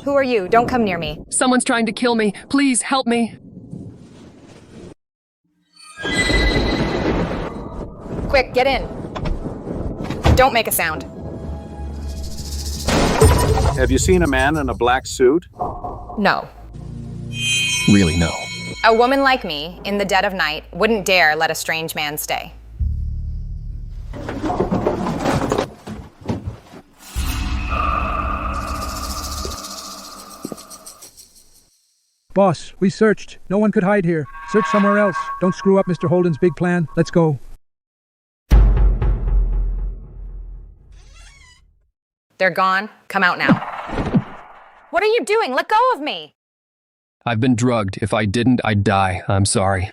Who are you? Don't come near me. Someone's trying to kill me. Please help me. Quick, get in. Don't make a sound. Have you seen a man in a black suit? No. Really, no. A woman like me, in the dead of night, wouldn't dare let a strange man stay. Boss, we searched. No one could hide here. Search somewhere else. Don't screw up Mr. Holden's big plan. Let's go. They're gone. Come out now. What are you doing? Let go of me! I've been drugged. If I didn't, I'd die. I'm sorry.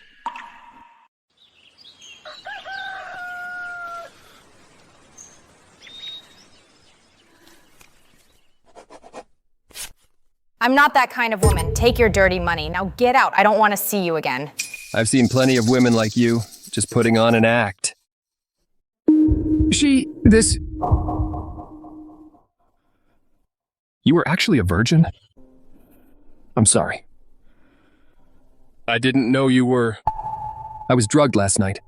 I'm not that kind of woman. Take your dirty money. Now get out. I don't want to see you again. I've seen plenty of women like you, just putting on an act. You were actually a virgin? I'm sorry. I didn't know you were... I was drugged last night.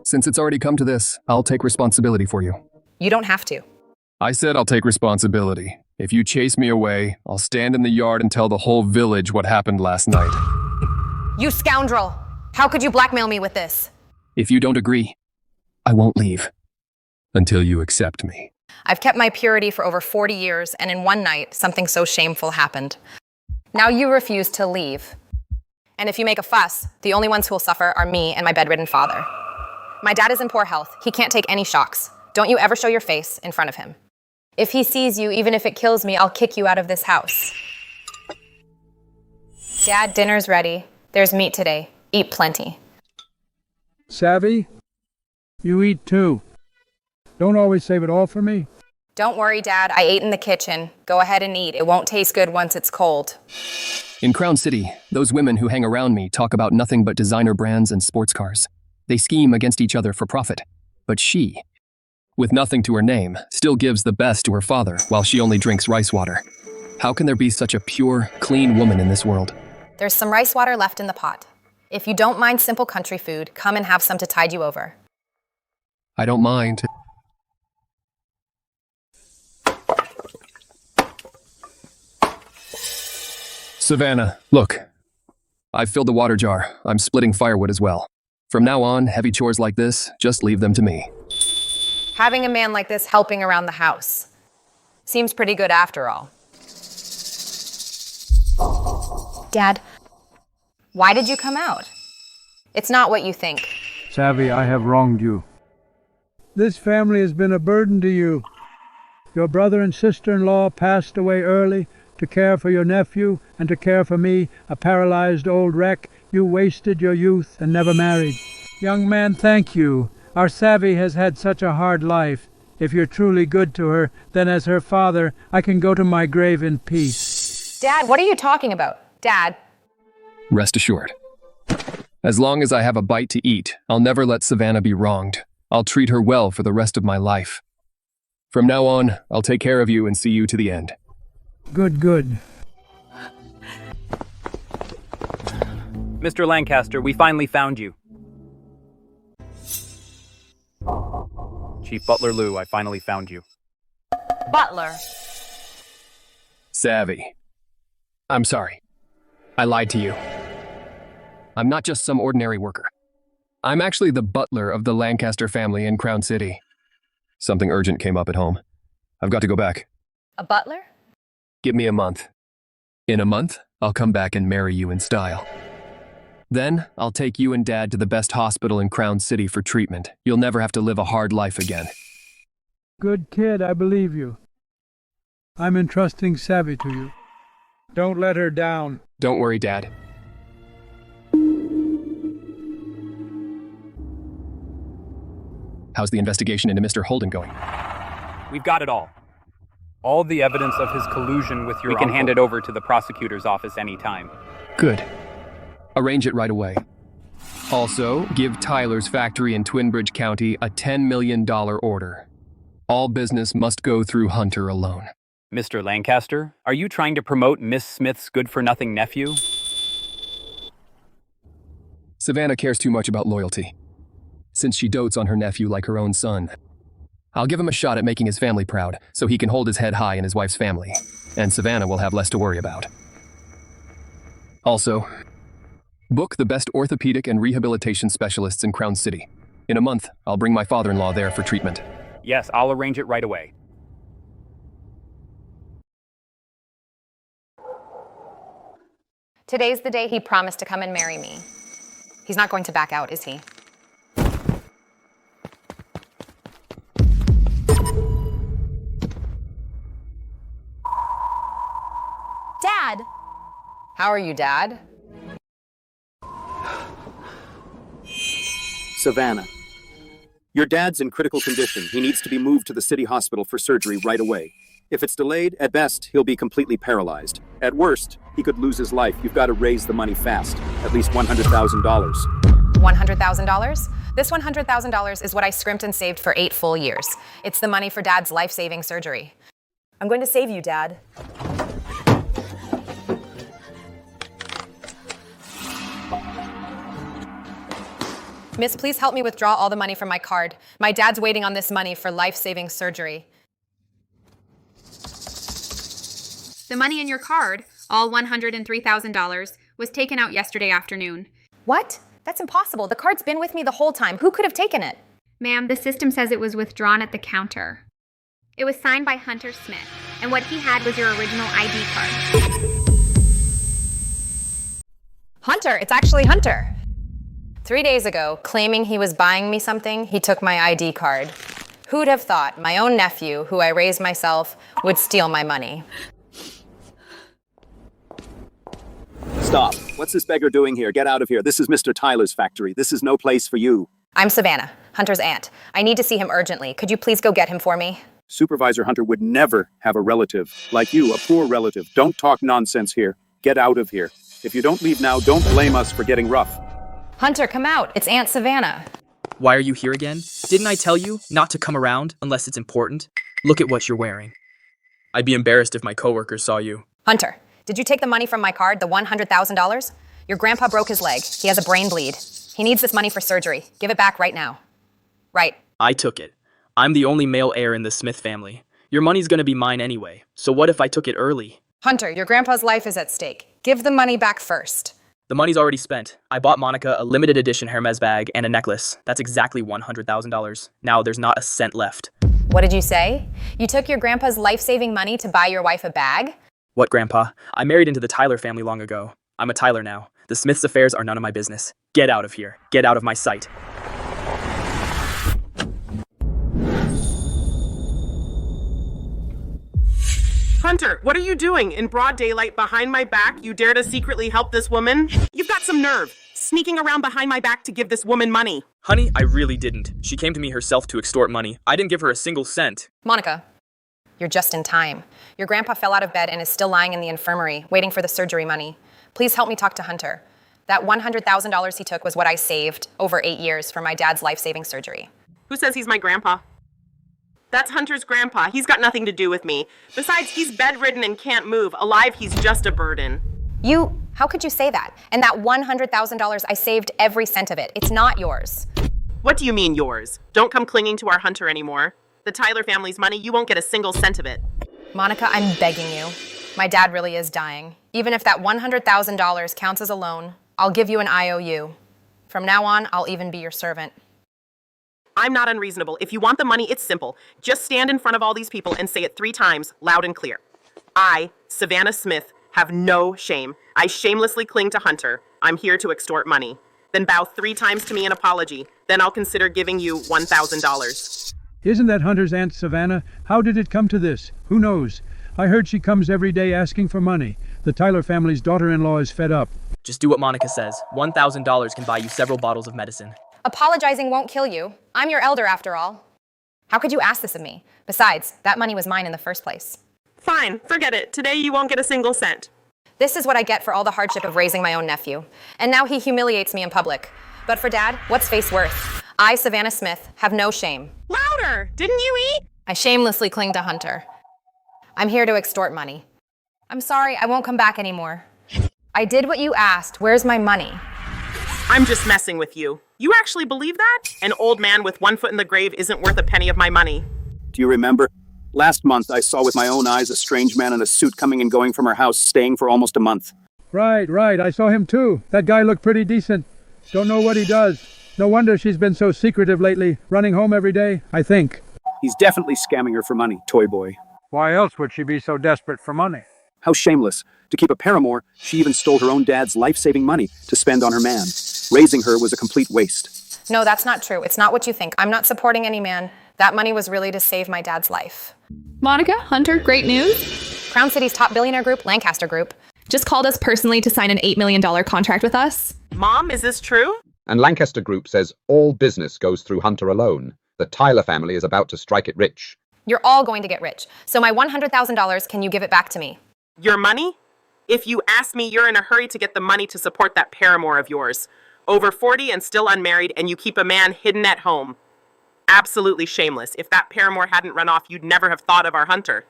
Since it's already come to this, I'll take responsibility for you. You don't have to. I said I'll take responsibility. If you chase me away, I'll stand in the yard and tell the whole village what happened last night. You scoundrel! How could you blackmail me with this? If you don't agree, I won't leave. Until you accept me. I've kept my purity for over 40 years, and in one night, something so shameful happened. Now you refuse to leave. And if you make a fuss, the only ones who will suffer are me and my bedridden father. My dad is in poor health. He can't take any shocks. Don't you ever show your face in front of him. If he sees you, even if it kills me, I'll kick you out of this house. Dad, dinner's ready. There's meat today. Eat plenty. Savvy? You eat too. Don't always save it all for me. Don't worry, Dad. I ate in the kitchen. Go ahead and eat. It won't taste good once it's cold. In Crown City, those women who hang around me talk about nothing but designer brands and sports cars. They scheme against each other for profit. But she, with nothing to her name, still gives the best to her father while she only drinks rice water. How can there be such a pure, clean woman in this world? There's some rice water left in the pot. If you don't mind simple country food, come and have some to tide you over. I don't mind. Savannah, look. I've filled the water jar. I'm splitting firewood as well. From now on, heavy chores like this, just leave them to me. Having a man like this helping around the house seems pretty good after all. Dad, why did you come out? It's not what you think. Savvy, I have wronged you. This family has been a burden to you. Your brother and sister-in-law passed away early to care for your nephew and to care for me, a paralyzed old wreck. You wasted your youth and never married. Young man, thank you. Our Savvy has had such a hard life. If you're truly good to her, then as her father, I can go to my grave in peace. Dad, what are you talking about? Dad. Rest assured. As long as I have a bite to eat, I'll never let Savannah be wronged. I'll treat her well for the rest of my life. From now on, I'll take care of you and see you to the end. Good, good. Mr. Lancaster, we finally found you. Chief Butler Lou, I finally found you. Butler. Savvy. I'm sorry. I lied to you. I'm not just some ordinary worker. I'm actually the butler of the Lancaster family in Crown City. Something urgent came up at home. I've got to go back. A butler? Give me a month. In a month, I'll come back and marry you in style. Then, I'll take you and Dad to the best hospital in Crown City for treatment. You'll never have to live a hard life again. Good kid, I believe you. I'm entrusting Savvy to you. Don't let her down. Don't worry, Dad. How's the investigation into Mr. Holden going? We've got it all. All the evidence of his collusion with your uncle. We can hand it over to the prosecutor's office anytime. Good. Arrange it right away. Also, give Tyler's factory in Twinbridge County a $10 million order. All business must go through Hunter alone. Mr. Lancaster, are you trying to promote Miss Smith's good-for-nothing nephew? Savannah cares too much about loyalty, since she dotes on her nephew like her own son. I'll give him a shot at making his family proud, so he can hold his head high in his wife's family, and Savannah will have less to worry about. Also, book the best orthopedic and rehabilitation specialists in Crown City. In a month, I'll bring my father-in-law there for treatment. Yes, I'll arrange it right away. Today's the day he promised to come and marry me. He's not going to back out, is he? Dad! How are you, Dad? Savannah. Your dad's in critical condition. He needs to be moved to the city hospital for surgery right away. If it's delayed, at best, he'll be completely paralyzed. At worst, he could lose his life. You've got to raise the money fast. At least $100,000. $100,000? This $100,000 is what I scrimped and saved for 8 full years. It's the money for Dad's life-saving surgery. I'm going to save you, Dad. Miss, please help me withdraw all the money from my card. My dad's waiting on this money for life-saving surgery. The money in your card, all $103,000, was taken out yesterday afternoon. What? That's impossible. The card's been with me the whole time. Who could have taken it? Ma'am, the system says it was withdrawn at the counter. It was signed by Hunter Smith, and what he had was your original ID card. Hunter, it's actually Hunter. 3 days ago, claiming he was buying me something, he took my ID card. Who'd have thought my own nephew, who I raised myself, would steal my money? Stop. What's this beggar doing here? Get out of here. This is Mr. Tyler's factory. This is no place for you. I'm Savannah, Hunter's aunt. I need to see him urgently. Could you please go get him for me? Supervisor Hunter would never have a relative like you, a poor relative. Don't talk nonsense here. Get out of here. If you don't leave now, don't blame us for getting rough. Hunter, come out. It's Aunt Savannah. Why are you here again? Didn't I tell you not to come around unless it's important? Look at what you're wearing. I'd be embarrassed if my coworkers saw you. Hunter, did you take the money from my card, the $100,000? Your grandpa broke his leg. He has a brain bleed. He needs this money for surgery. Give it back right now. Right. I took it. I'm the only male heir in the Smith family. Your money's gonna be mine anyway, so what if I took it early? Hunter, your grandpa's life is at stake. Give the money back first. The money's already spent. I bought Monica a limited edition Hermes bag and a necklace. That's exactly $100,000. Now there's not a cent left. What did you say? You took your grandpa's life-saving money to buy your wife a bag? What, Grandpa? I married into the Tyler family long ago. I'm a Tyler now. The Smiths' affairs are none of my business. Get out of here. Get out of my sight. Hunter, what are you doing? In broad daylight, behind my back, you dare to secretly help this woman? You've got some nerve, sneaking around behind my back to give this woman money. Honey, I really didn't. She came to me herself to extort money. I didn't give her a single cent. Monica, you're just in time. Your grandpa fell out of bed and is still lying in the infirmary, waiting for the surgery money. Please help me talk to Hunter. That $100,000 he took was what I saved over 8 years for my dad's life-saving surgery. Who says he's my grandpa? That's Hunter's grandpa. He's got nothing to do with me. Besides, he's bedridden and can't move. Alive, he's just a burden. How could you say that? And that $100,000, I saved every cent of it. It's not yours. What do you mean yours? Don't come clinging to our Hunter anymore. The Tyler family's money, you won't get a single cent of it. Monica, I'm begging you. My dad really is dying. Even if that $100,000 counts as a loan, I'll give you an IOU. From now on, I'll even be your servant. I'm not unreasonable. If you want the money, it's simple. Just stand in front of all these people and say it 3 times, loud and clear. I, Savannah Smith, have no shame. I shamelessly cling to Hunter. I'm here to extort money. Then bow 3 times to me in apology. Then I'll consider giving you $1,000. Isn't that Hunter's Aunt Savannah? How did it come to this? Who knows? I heard she comes every day asking for money. The Tyler family's daughter-in-law is fed up. Just do what Monica says. $1,000 can buy you several bottles of medicine. Apologizing won't kill you. I'm your elder after all. How could you ask this of me? Besides, that money was mine in the first place. Fine, forget it. Today you won't get a single cent. This is what I get for all the hardship of raising my own nephew. And now he humiliates me in public. But for Dad, what's face worth? I, Savannah Smith, have no shame. Louder! Didn't you eat? I shamelessly cling to Hunter. I'm here to extort money. I'm sorry, I won't come back anymore. I did what you asked. Where's my money? I'm just messing with you. You actually believe that? An old man with one foot in the grave isn't worth a penny of my money. Do you remember? Last month, I saw with my own eyes a strange man in a suit coming and going from her house, staying for almost a month. Right. I saw him too. That guy looked pretty decent. Don't know what he does. No wonder she's been so secretive lately, running home every day, I think. He's definitely scamming her for money, toy boy. Why else would she be so desperate for money? How shameless. To keep a paramour, she even stole her own dad's life-saving money to spend on her man. Raising her was a complete waste. No, that's not true. It's not what you think. I'm not supporting any man. That money was really to save my dad's life. Monica, Hunter, great news. Crown City's top billionaire group, Lancaster Group, Just called us personally to sign an $8 million contract with us. Mom, is this true? And Lancaster Group says all business goes through Hunter alone. The Tyler family is about to strike it rich. You're all going to get rich. So my $100,000, can you give it back to me? Your money? If you ask me, you're in a hurry to get the money to support that paramour of yours. Over 40 and still unmarried, and you keep a man hidden at home. Absolutely shameless. If that paramour hadn't run off, you'd never have thought of our Hunter.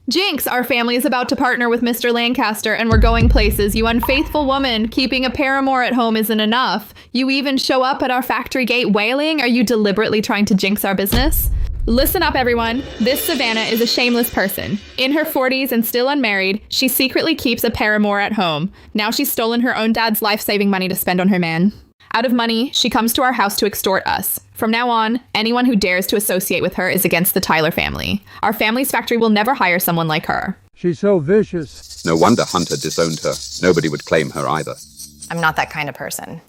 Jinx, our family is about to partner with Mr. Lancaster and we're going places. You unfaithful woman, keeping a paramour at home isn't enough. You even show up at our factory gate wailing? Are you deliberately trying to jinx our business? Listen up, everyone. This Savannah is a shameless person. In her 40s and still unmarried, she secretly keeps a paramour at home. Now she's stolen her own dad's life-saving money to spend on her man. Out of money, she comes to our house to extort us. From now on, anyone who dares to associate with her is against the Tyler family. Our family's factory will never hire someone like her. She's so vicious. No wonder Hunter disowned her. Nobody would claim her either. I'm not that kind of person.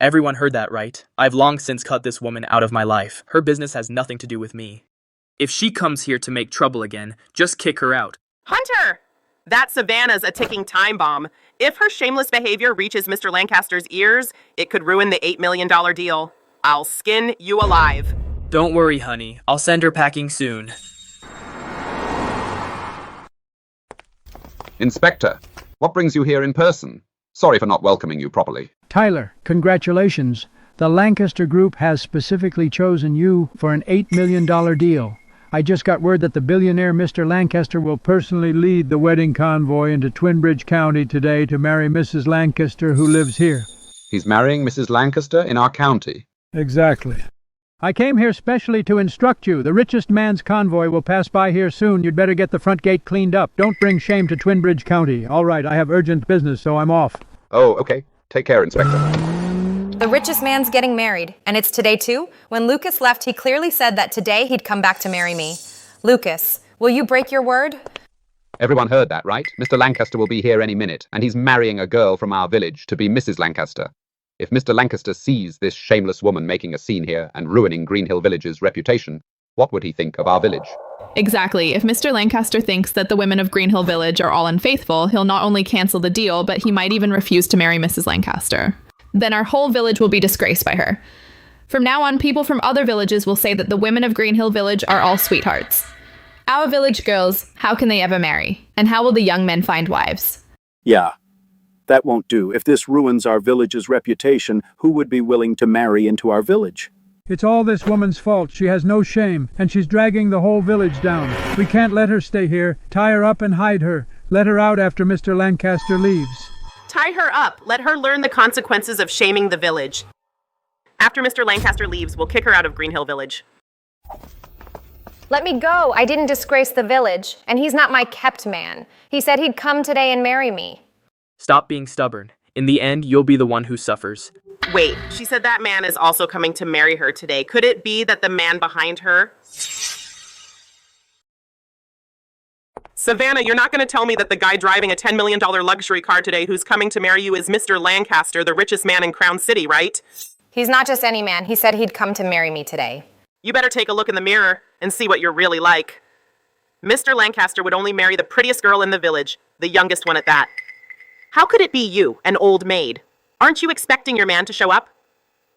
Everyone heard that, right? I've long since cut this woman out of my life. Her business has nothing to do with me. If she comes here to make trouble again, just kick her out. Hunter! That Savannah's a ticking time bomb. If her shameless behavior reaches Mr. Lancaster's ears, it could ruin the $8 million deal. I'll skin you alive. Don't worry, honey. I'll send her packing soon. Inspector, what brings you here in person? Sorry for not welcoming you properly. Tyler, congratulations. The Lancaster Group has specifically chosen you for an $8 million deal. I just got word that the billionaire Mr. Lancaster will personally lead the wedding convoy into Twinbridge County today to marry Mrs. Lancaster, who lives here. He's marrying Mrs. Lancaster in our county. Exactly. I came here specially to instruct you. The richest man's convoy will pass by here soon. You'd better get the front gate cleaned up. Don't bring shame to Twinbridge County. All right, I have urgent business, so I'm off. Oh, okay. Take care, Inspector. The richest man's getting married, and it's today too? When Lucas left, he clearly said that today he'd come back to marry me. Lucas, will you break your word? Everyone heard that, right? Mr. Lancaster will be here any minute, and he's marrying a girl from our village to be Mrs. Lancaster. If Mr. Lancaster sees this shameless woman making a scene here and ruining Greenhill Village's reputation, what would he think of our village? Exactly. If Mr. Lancaster thinks that the women of Greenhill Village are all unfaithful, he'll not only cancel the deal, but he might even refuse to marry Mrs. Lancaster. Then our whole village will be disgraced by her. From now on, people from other villages will say that the women of Greenhill Village are all sweethearts. Our village girls, how can they ever marry? And how will the young men find wives? Yeah, that won't do. If this ruins our village's reputation, who would be willing to marry into our village? It's all this woman's fault. She has no shame, and she's dragging the whole village down. We can't let her stay here. Tie her up and hide her. Let her out after Mr. Lancaster leaves. Tie her up. Let her learn the consequences of shaming the village. After Mr. Lancaster leaves, we'll kick her out of Greenhill Village. Let me go. I didn't disgrace the village, and he's not my kept man. He said he'd come today and marry me. Stop being stubborn. In the end, you'll be the one who suffers. Wait, she said that man is also coming to marry her today. Could it be that the man behind her... Savannah, you're not going to tell me that the guy driving a $10 million luxury car today who's coming to marry you is Mr. Lancaster, the richest man in Crown City, right? He's not just any man. He said he'd come to marry me today. You better take a look in the mirror and see what you're really like. Mr. Lancaster would only marry the prettiest girl in the village, the youngest one at that. How could it be you, an old maid? Aren't you expecting your man to show up?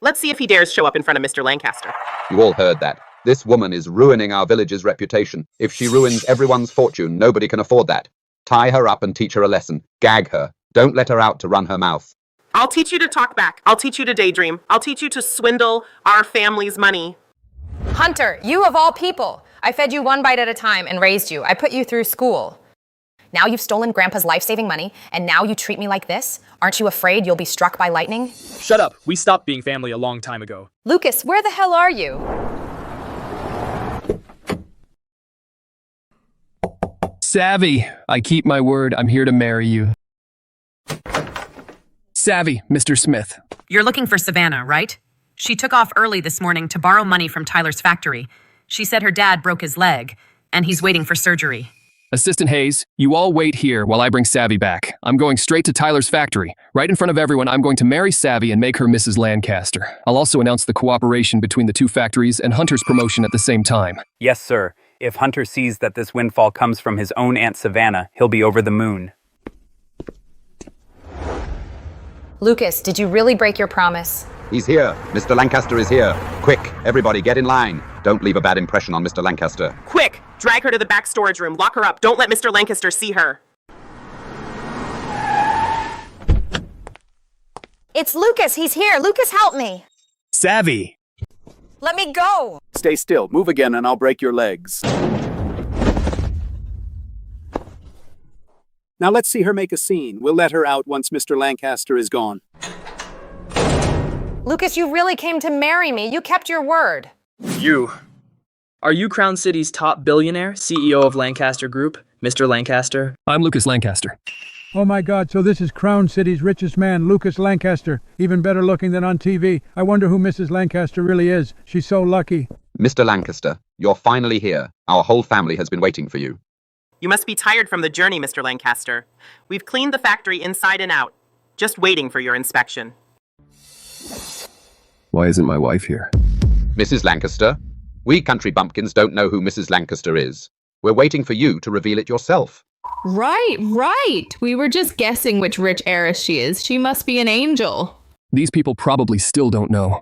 Let's see if he dares show up in front of Mr. Lancaster. You all heard that. This woman is ruining our village's reputation. If she ruins everyone's fortune, nobody can afford that. Tie her up and teach her a lesson. Gag her. Don't let her out to run her mouth. I'll teach you to talk back. I'll teach you to daydream. I'll teach you to swindle our family's money. Hunter, you of all people. I fed you one bite at a time and raised you. I put you through school. Now you've stolen Grandpa's life-saving money, and now you treat me like this? Aren't you afraid you'll be struck by lightning? Shut up. We stopped being family a long time ago. Lucas, where the hell are you? Savvy, I keep my word. I'm here to marry you. Savvy, Mr. Smith. You're looking for Savannah, right? She took off early this morning to borrow money from Tyler's factory. She said her dad broke his leg, and he's waiting for surgery. Assistant Hayes, you all wait here while I bring Savvy back. I'm going straight to Tyler's factory. Right in front of everyone, I'm going to marry Savvy and make her Mrs. Lancaster. I'll also announce the cooperation between the two factories and Hunter's promotion at the same time. Yes, sir. If Hunter sees that this windfall comes from his own Aunt Savannah, he'll be over the moon. Lucas, did you really break your promise? He's here. Mr. Lancaster is here. Quick, everybody get in line. Don't leave a bad impression on Mr. Lancaster. Quick! Drag her to the back storage room. Lock her up. Don't let Mr. Lancaster see her. It's Lucas. He's here. Lucas, help me. Savvy! Let me go. Stay still. Move again and I'll break your legs. Now let's see her make a scene. We'll let her out once Mr. Lancaster is gone. Lucas, you really came to marry me. You kept your word. You. Are you Crown City's top billionaire, CEO of Lancaster Group, Mr. Lancaster? I'm Lucas Lancaster. Oh my God, so this is Crown City's richest man, Lucas Lancaster. Even better looking than on TV. I wonder who Mrs. Lancaster really is. She's so lucky. Mr. Lancaster, you're finally here. Our whole family has been waiting for you. You must be tired from the journey, Mr. Lancaster. We've cleaned the factory inside and out. Just waiting for your inspection. Why isn't my wife here? Mrs. Lancaster, we country bumpkins don't know who Mrs. Lancaster is. We're waiting for you to reveal it yourself. Right. We were just guessing which rich heiress she is. She must be an angel. These people probably still don't know.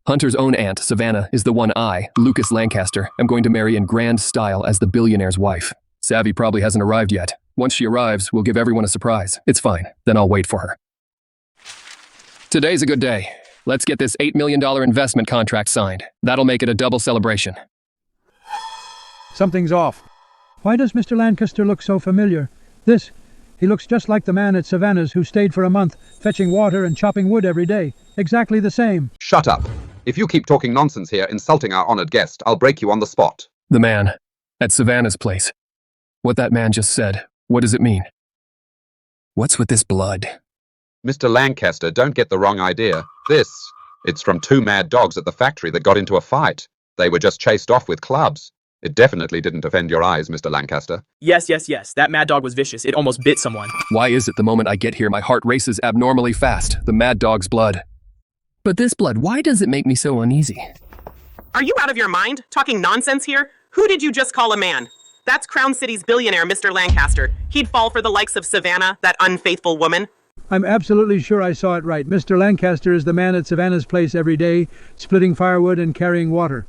Hunter's own aunt, Savannah, is the one I, Lucas Lancaster, am going to marry in grand style as the billionaire's wife. Savvy probably hasn't arrived yet. Once she arrives, we'll give everyone a surprise. It's fine. Then I'll wait for her. Today's a good day. Let's get this $8 million investment contract signed. That'll make it a double celebration. Something's off. Why does Mr. Lancaster look so familiar? He looks just like the man at Savannah's who stayed for a month, fetching water and chopping wood every day. Exactly the same. Shut up. If you keep talking nonsense here, insulting our honored guest, I'll break you on the spot. The man at Savannah's place. What that man just said, what does it mean? What's with this blood? Mr. Lancaster, don't get the wrong idea. It's from two mad dogs at the factory that got into a fight. They were just chased off with clubs. It definitely didn't offend your eyes, Mr. Lancaster. Yes. That mad dog was vicious. It almost bit someone. Why is it the moment I get here, my heart races abnormally fast? The mad dog's blood. But this blood, why does it make me so uneasy? Are you out of your mind? Talking nonsense here? Who did you just call a man? That's Crown City's billionaire, Mr. Lancaster. He'd fall for the likes of Savannah, that unfaithful woman. I'm absolutely sure I saw it right. Mr. Lancaster is the man at Savannah's place every day, splitting firewood and carrying water.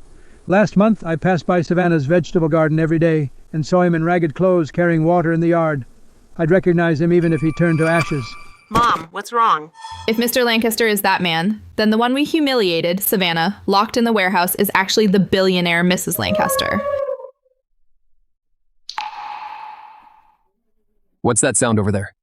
Last month, I passed by Savannah's vegetable garden every day and saw him in ragged clothes carrying water in the yard. I'd recognize him even if he turned to ashes. Mom, what's wrong? If Mr. Lancaster is that man, then the one we humiliated, Savannah, locked in the warehouse, is actually the billionaire Mrs. Lancaster. What's that sound over there?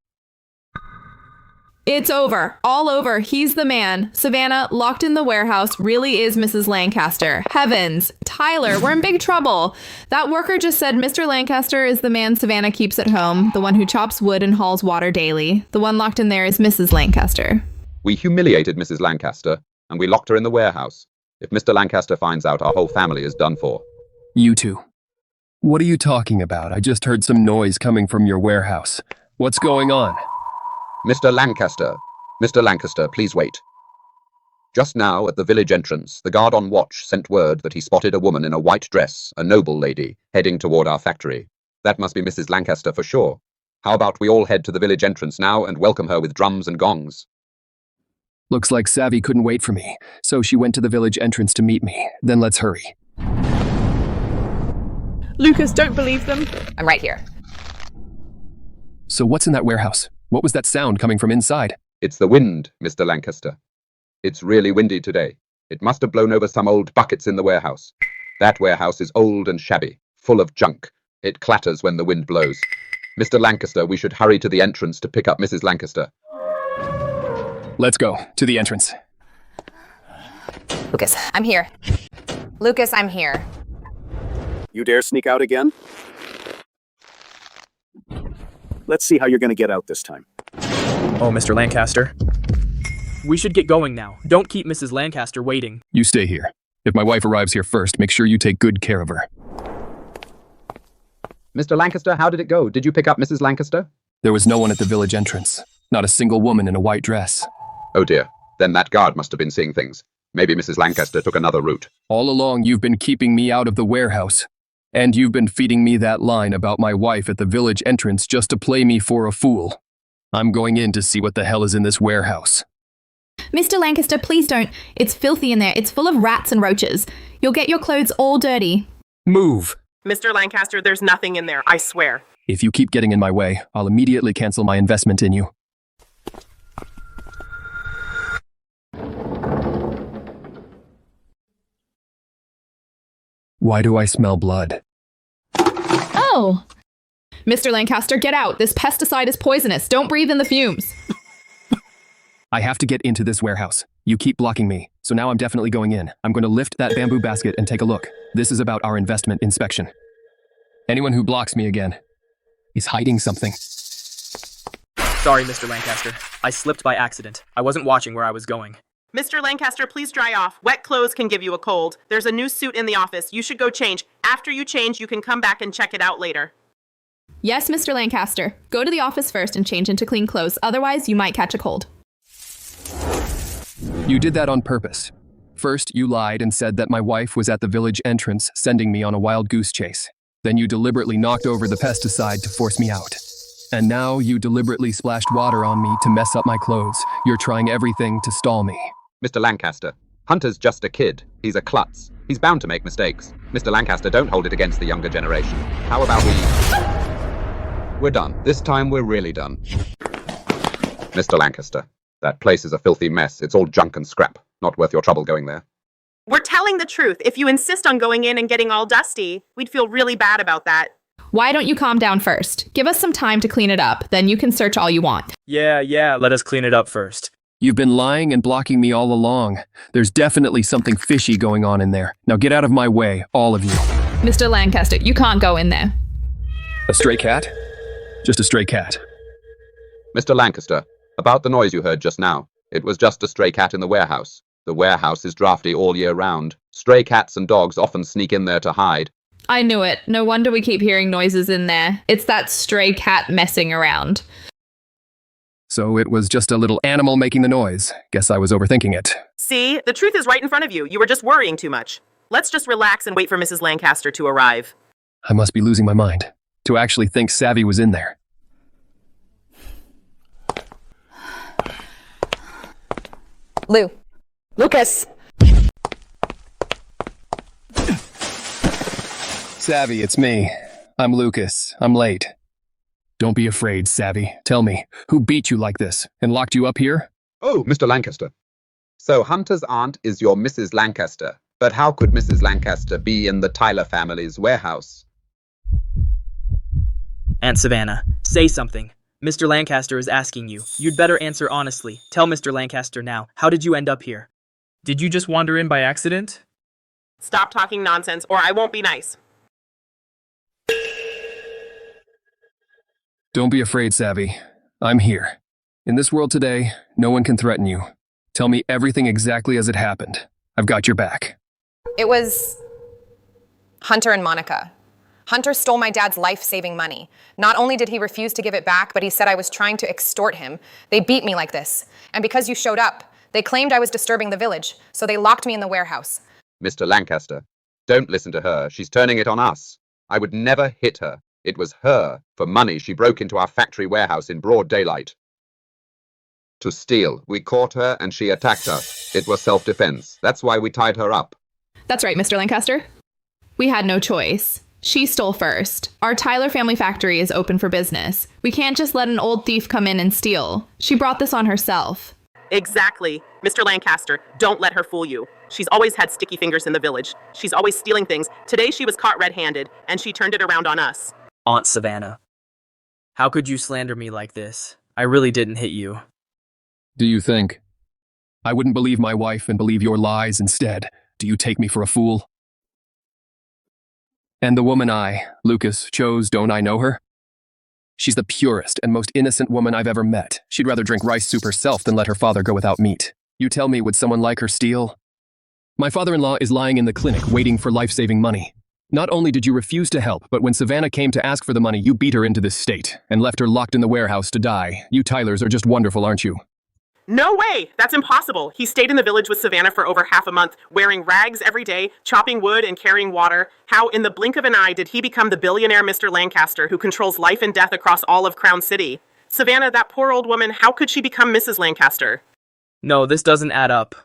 It's over. All over. He's the man. Savannah, locked in the warehouse, really is Mrs. Lancaster. Heavens. Tyler, we're in big trouble. That worker just said Mr. Lancaster is the man Savannah keeps at home, the one who chops wood and hauls water daily. The one locked in there is Mrs. Lancaster. We humiliated Mrs. Lancaster, and we locked her in the warehouse. If Mr. Lancaster finds out, our whole family is done for. You two. What are you talking about? I just heard some noise coming from your warehouse. What's going on? Mr. Lancaster, please wait. Just now, at the village entrance, the guard on watch sent word that he spotted a woman in a white dress, a noble lady, heading toward our factory. That must be Mrs. Lancaster for sure. How about we all head to the village entrance now and welcome her with drums and gongs? Looks like Savvy couldn't wait for me, so she went to the village entrance to meet me. Then let's hurry. Lucas, don't believe them. I'm right here. So what's in that warehouse? What was that sound coming from inside? It's the wind, Mr. Lancaster. It's really windy today. It must have blown over some old buckets in the warehouse. That warehouse is old and shabby, full of junk. It clatters when the wind blows. Mr. Lancaster, we should hurry to the entrance to pick up Mrs. Lancaster. Let's go to the entrance. Lucas, I'm here. Lucas, I'm here. You dare sneak out again? Let's see how you're going to get out this time. Oh, Mr. Lancaster. We should get going now. Don't keep Mrs. Lancaster waiting. You stay here. If my wife arrives here first, make sure you take good care of her. Mr. Lancaster, how did it go? Did you pick up Mrs. Lancaster? There was no one at the village entrance. Not a single woman in a white dress. Oh dear. Then that guard must have been seeing things. Maybe Mrs. Lancaster took another route. All along, you've been keeping me out of the warehouse. And you've been feeding me that line about my wife at the village entrance just to play me for a fool. I'm going in to see what the hell is in this warehouse. Mr. Lancaster, please don't. It's filthy in there. It's full of rats and roaches. You'll get your clothes all dirty. Move! Mr. Lancaster, there's nothing in there, I swear. If you keep getting in my way, I'll immediately cancel my investment in you. Why do I smell blood? Oh! Mr. Lancaster, get out. This pesticide is poisonous. Don't breathe in the fumes. I have to get into this warehouse. You keep blocking me, so now I'm definitely going in. I'm going to lift that bamboo basket and take a look. This is about our investment inspection. Anyone who blocks me again is hiding something. Sorry, Mr. Lancaster. I slipped by accident. I wasn't watching where I was going. Mr. Lancaster, please dry off. Wet clothes can give you a cold. There's a new suit in the office. You should go change. After you change, you can come back and check it out later. Yes, Mr. Lancaster. Go to the office first and change into clean clothes. Otherwise, you might catch a cold. You did that on purpose. First, you lied and said that my wife was at the village entrance sending me on a wild goose chase. Then you deliberately knocked over the pesticide to force me out. And now you deliberately splashed water on me to mess up my clothes. You're trying everything to stall me. Mr. Lancaster, Hunter's just a kid. He's a klutz. He's bound to make mistakes. Mr. Lancaster, don't hold it against the younger generation. How about we... We're done. This time we're really done. Mr. Lancaster, that place is a filthy mess. It's all junk and scrap. Not worth your trouble going there. We're telling the truth. If you insist on going in and getting all dusty, we'd feel really bad about that. Why don't you calm down first? Give us some time to clean it up. Then you can search all you want. Yeah, let us clean it up first. You've been lying and blocking me all along. There's definitely something fishy going on in there. Now get out of my way, all of you. Mr. Lancaster, you can't go in there. A stray cat? Just a stray cat. Mr. Lancaster, about the noise you heard just now. It was just a stray cat in the warehouse. The warehouse is drafty all year round. Stray cats and dogs often sneak in there to hide. I knew it. No wonder we keep hearing noises in there. It's that stray cat messing around. So it was just a little animal making the noise. Guess I was overthinking it. See, the truth is right in front of you. You were just worrying too much. Let's just relax and wait for Mrs. Lancaster to arrive. I must be losing my mind. To actually think Savvy was in there. Lucas! Savvy, it's me. I'm Lucas. I'm late. Don't be afraid, Savvy. Tell me, who beat you like this and locked you up here? Oh, Mr. Lancaster. So Hunter's aunt is your Mrs. Lancaster. But how could Mrs. Lancaster be in the Tyler family's warehouse? Aunt Savannah, say something. Mr. Lancaster is asking you. You'd better answer honestly. Tell Mr. Lancaster now. How did you end up here? Did you just wander in by accident? Stop talking nonsense, or I won't be nice. Don't be afraid, Savvy. I'm here. In this world today, no one can threaten you. Tell me everything exactly as it happened. I've got your back. It was Hunter and Monica. Hunter stole my dad's life-saving money. Not only did he refuse to give it back, but he said I was trying to extort him. They beat me like this. And because you showed up, they claimed I was disturbing the village, so they locked me in the warehouse. Mr. Lancaster, don't listen to her. She's turning it on us. I would never hit her. It was her. For money, she broke into our factory warehouse in broad daylight. To steal. We caught her and she attacked us. It was self-defense. That's why we tied her up. That's right, Mr. Lancaster. We had no choice. She stole first. Our Tyler family factory is open for business. We can't just let an old thief come in and steal. She brought this on herself. Exactly. Mr. Lancaster, don't let her fool you. She's always had sticky fingers in the village. She's always stealing things. Today she was caught red-handed, and she turned it around on us. Aunt Savannah. How could you slander me like this? I really didn't hit you. Do you think? I wouldn't believe my wife and believe your lies instead. Do you take me for a fool? And the woman Lucas, chose, don't I know her? She's the purest and most innocent woman I've ever met. She'd rather drink rice soup herself than let her father go without meat. You tell me, would someone like her steal? My father-in-law is lying in the clinic waiting for life-saving money. Not only did you refuse to help, but when Savannah came to ask for the money, you beat her into this state and left her locked in the warehouse to die. You Tylers are just wonderful, aren't you? No way! That's impossible. He stayed in the village with Savannah for over half a month, wearing rags every day, chopping wood and carrying water. How in the blink of an eye did he become the billionaire Mr. Lancaster who controls life and death across all of Crown City? Savannah, that poor old woman, how could she become Mrs. Lancaster? No, this doesn't add up.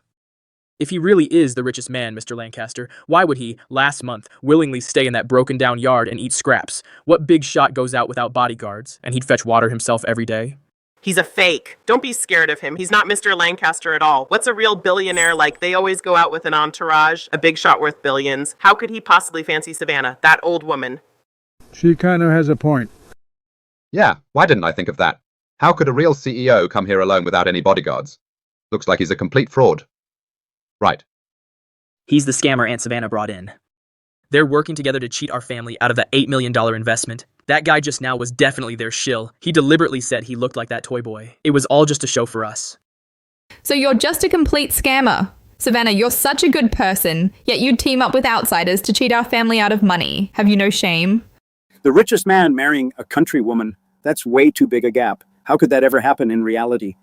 If he really is the richest man, Mr. Lancaster, why would he, last month, willingly stay in that broken-down yard and eat scraps? What big shot goes out without bodyguards, and he'd fetch water himself every day? He's a fake. Don't be scared of him. He's not Mr. Lancaster at all. What's a real billionaire like? They always go out with an entourage, a big shot worth billions. How could he possibly fancy Savannah, that old woman? She kind of has a point. Yeah, why didn't I think of that? How could a real CEO come here alone without any bodyguards? Looks like he's a complete fraud. Right. He's the scammer Aunt Savannah brought in. They're working together to cheat our family out of that $8 million investment. That guy just now was definitely their shill. He deliberately said he looked like that toy boy. It was all just a show for us. So you're just a complete scammer. Savannah, you're such a good person, yet you'd team up with outsiders to cheat our family out of money. Have you no shame? The richest man marrying a country woman, that's way too big a gap. How could that ever happen in reality?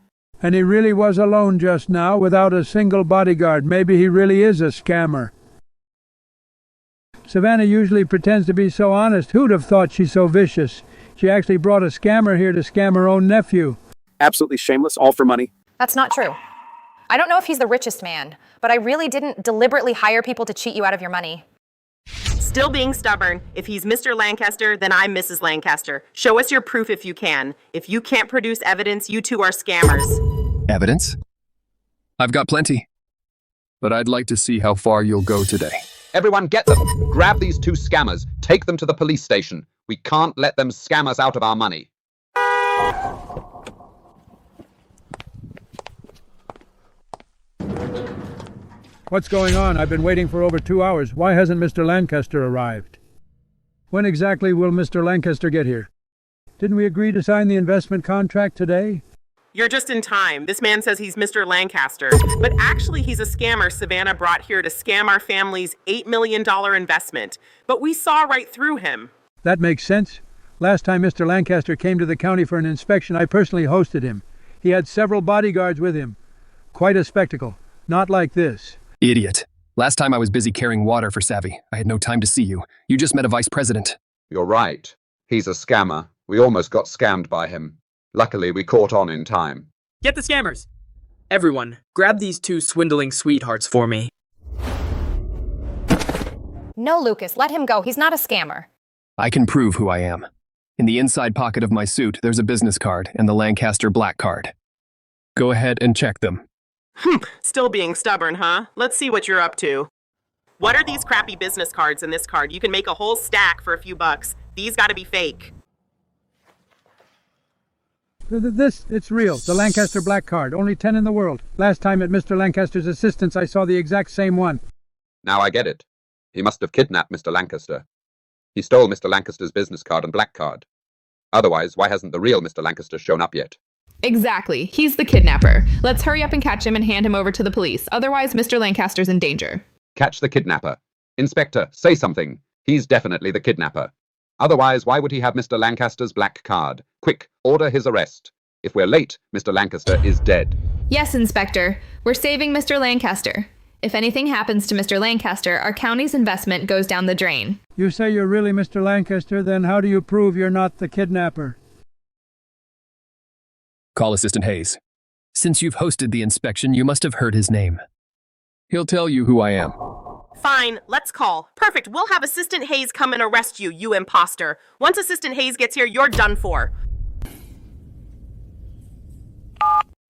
And he really was alone just now, without a single bodyguard. Maybe he really is a scammer. Savannah usually pretends to be so honest. Who'd have thought she's so vicious? She actually brought a scammer here to scam her own nephew. Absolutely shameless, all for money. That's not true. I don't know if he's the richest man, but I really didn't deliberately hire people to cheat you out of your money. Still being stubborn. If he's Mr. Lancaster, then I'm Mrs. Lancaster. Show us your proof if you can. If you can't produce evidence, you two are scammers. Evidence? I've got plenty. But I'd like to see how far you'll go today. Everyone get them! Grab these two scammers. Take them to the police station. We can't let them scam us out of our money. What's going on? I've been waiting for over 2 hours. Why hasn't Mr. Lancaster arrived? When exactly will Mr. Lancaster get here? Didn't we agree to sign the investment contract today? You're just in time. This man says he's Mr. Lancaster, but actually he's a scammer Savannah brought here to scam our family's $8 million investment. But we saw right through him. That makes sense. Last time Mr. Lancaster came to the county for an inspection, I personally hosted him. He had several bodyguards with him. Quite a spectacle. Not like this. Idiot. Last time I was busy carrying water for Savvy. I had no time to see you. You just met a vice president. You're right. He's a scammer. We almost got scammed by him. Luckily, we caught on in time. Get the scammers! Everyone, grab these two swindling sweethearts for me. No, Lucas, let him go. He's not a scammer. I can prove who I am. In the inside pocket of my suit, there's a business card and the Lancaster black card. Go ahead and check them. Still being stubborn, huh? Let's see what you're up to. What are these crappy business cards in this card? You can make a whole stack for a few bucks. These gotta be fake. It's real. The Lancaster black card. Only 10 in the world. Last time at Mr. Lancaster's assistance, I saw the exact same one. Now I get it. He must have kidnapped Mr. Lancaster. He stole Mr. Lancaster's business card and black card. Otherwise, why hasn't the real Mr. Lancaster shown up yet? Exactly. He's the kidnapper. Let's hurry up and catch him and hand him over to the police. Otherwise, Mr. Lancaster's in danger. Catch the kidnapper. Inspector, say something. He's definitely the kidnapper. Otherwise, why would he have Mr. Lancaster's black card? Quick, order his arrest. If we're late, Mr. Lancaster is dead. Yes, Inspector. We're saving Mr. Lancaster. If anything happens to Mr. Lancaster, our county's investment goes down the drain. You say you're really Mr. Lancaster, then how do you prove you're not the kidnapper? Call Assistant Hayes. Since you've hosted the inspection, you must have heard his name. He'll tell you who I am. Fine, let's call. Perfect, we'll have Assistant Hayes come and arrest you, you imposter. Once Assistant Hayes gets here, you're done for.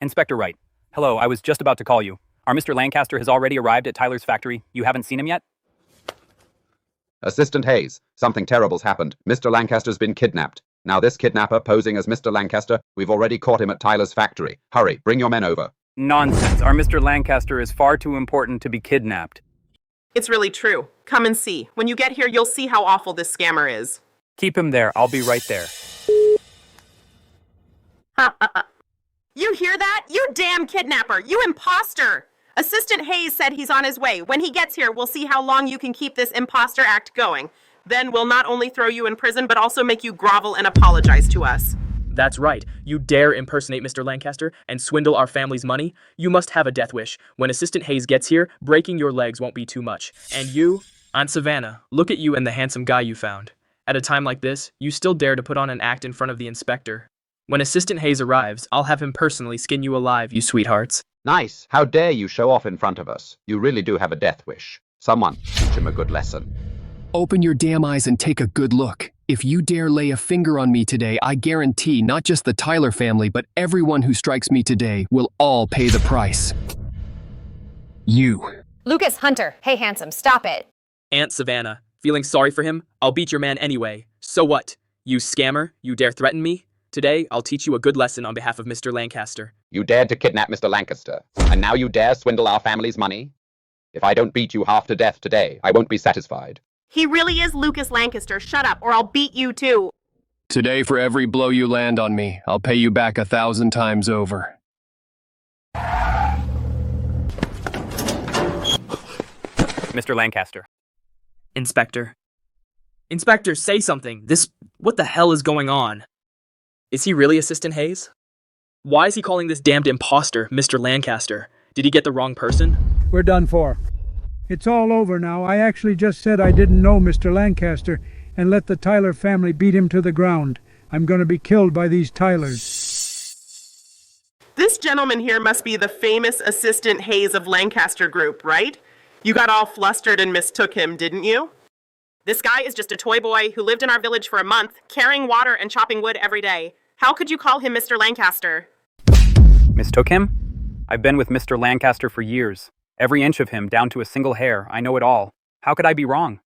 Inspector Wright, Hello, I was just about to call you. Our Mr. Lancaster has already arrived at Tyler's factory. You haven't seen him yet? Assistant Hayes, something terrible's happened. Mr. Lancaster's been kidnapped. Now this kidnapper posing as Mr. Lancaster, we've already caught him at Tyler's factory. Hurry, bring your men over. Nonsense. Our Mr. Lancaster is far too important to be kidnapped. It's really true. Come and see. When you get here, you'll see how awful this scammer is. Keep him there. I'll be right there. You hear that? You damn kidnapper! You imposter! Assistant Hayes said he's on his way. When he gets here, we'll see how long you can keep this imposter act going. Then we'll not only throw you in prison, but also make you grovel and apologize to us. That's right. You dare impersonate Mr. Lancaster and swindle our family's money? You must have a death wish. When Assistant Hayes gets here, breaking your legs won't be too much. And you? Aunt Savannah, look at you and the handsome guy you found. At a time like this, you still dare to put on an act in front of the inspector. When Assistant Hayes arrives, I'll have him personally skin you alive, you sweethearts. Nice. How dare you show off in front of us? You really do have a death wish. Someone teach him a good lesson. Open your damn eyes and take a good look. If you dare lay a finger on me today, I guarantee not just the Tyler family, but everyone who strikes me today will all pay the price. You. Lucas, Hunter, hey handsome, stop it. Aunt Savannah, feeling sorry for him? I'll beat your man anyway. So what? You scammer? You dare threaten me? Today, I'll teach you a good lesson on behalf of Mr. Lancaster. You dared to kidnap Mr. Lancaster, and now you dare swindle our family's money? If I don't beat you half to death today, I won't be satisfied. He really is Lucas Lancaster. Shut up, or I'll beat you too. Today, for every blow you land on me, I'll pay you back 1,000 times over. Mr. Lancaster. Inspector. Inspector, say something. What the hell is going on? Is he really Assistant Hayes? Why is he calling this damned imposter Mr. Lancaster? Did he get the wrong person? We're done for. It's all over now. I actually just said I didn't know Mr. Lancaster and let the Tyler family beat him to the ground. I'm going to be killed by these Tylers. This gentleman here must be the famous Assistant Hayes of Lancaster Group, right? You got all flustered and mistook him, didn't you? This guy is just a toy boy who lived in our village for a month, carrying water and chopping wood every day. How could you call him Mr. Lancaster? Mistook him? I've been with Mr. Lancaster for years. Every inch of him, down to a single hair. I know it all. How could I be wrong?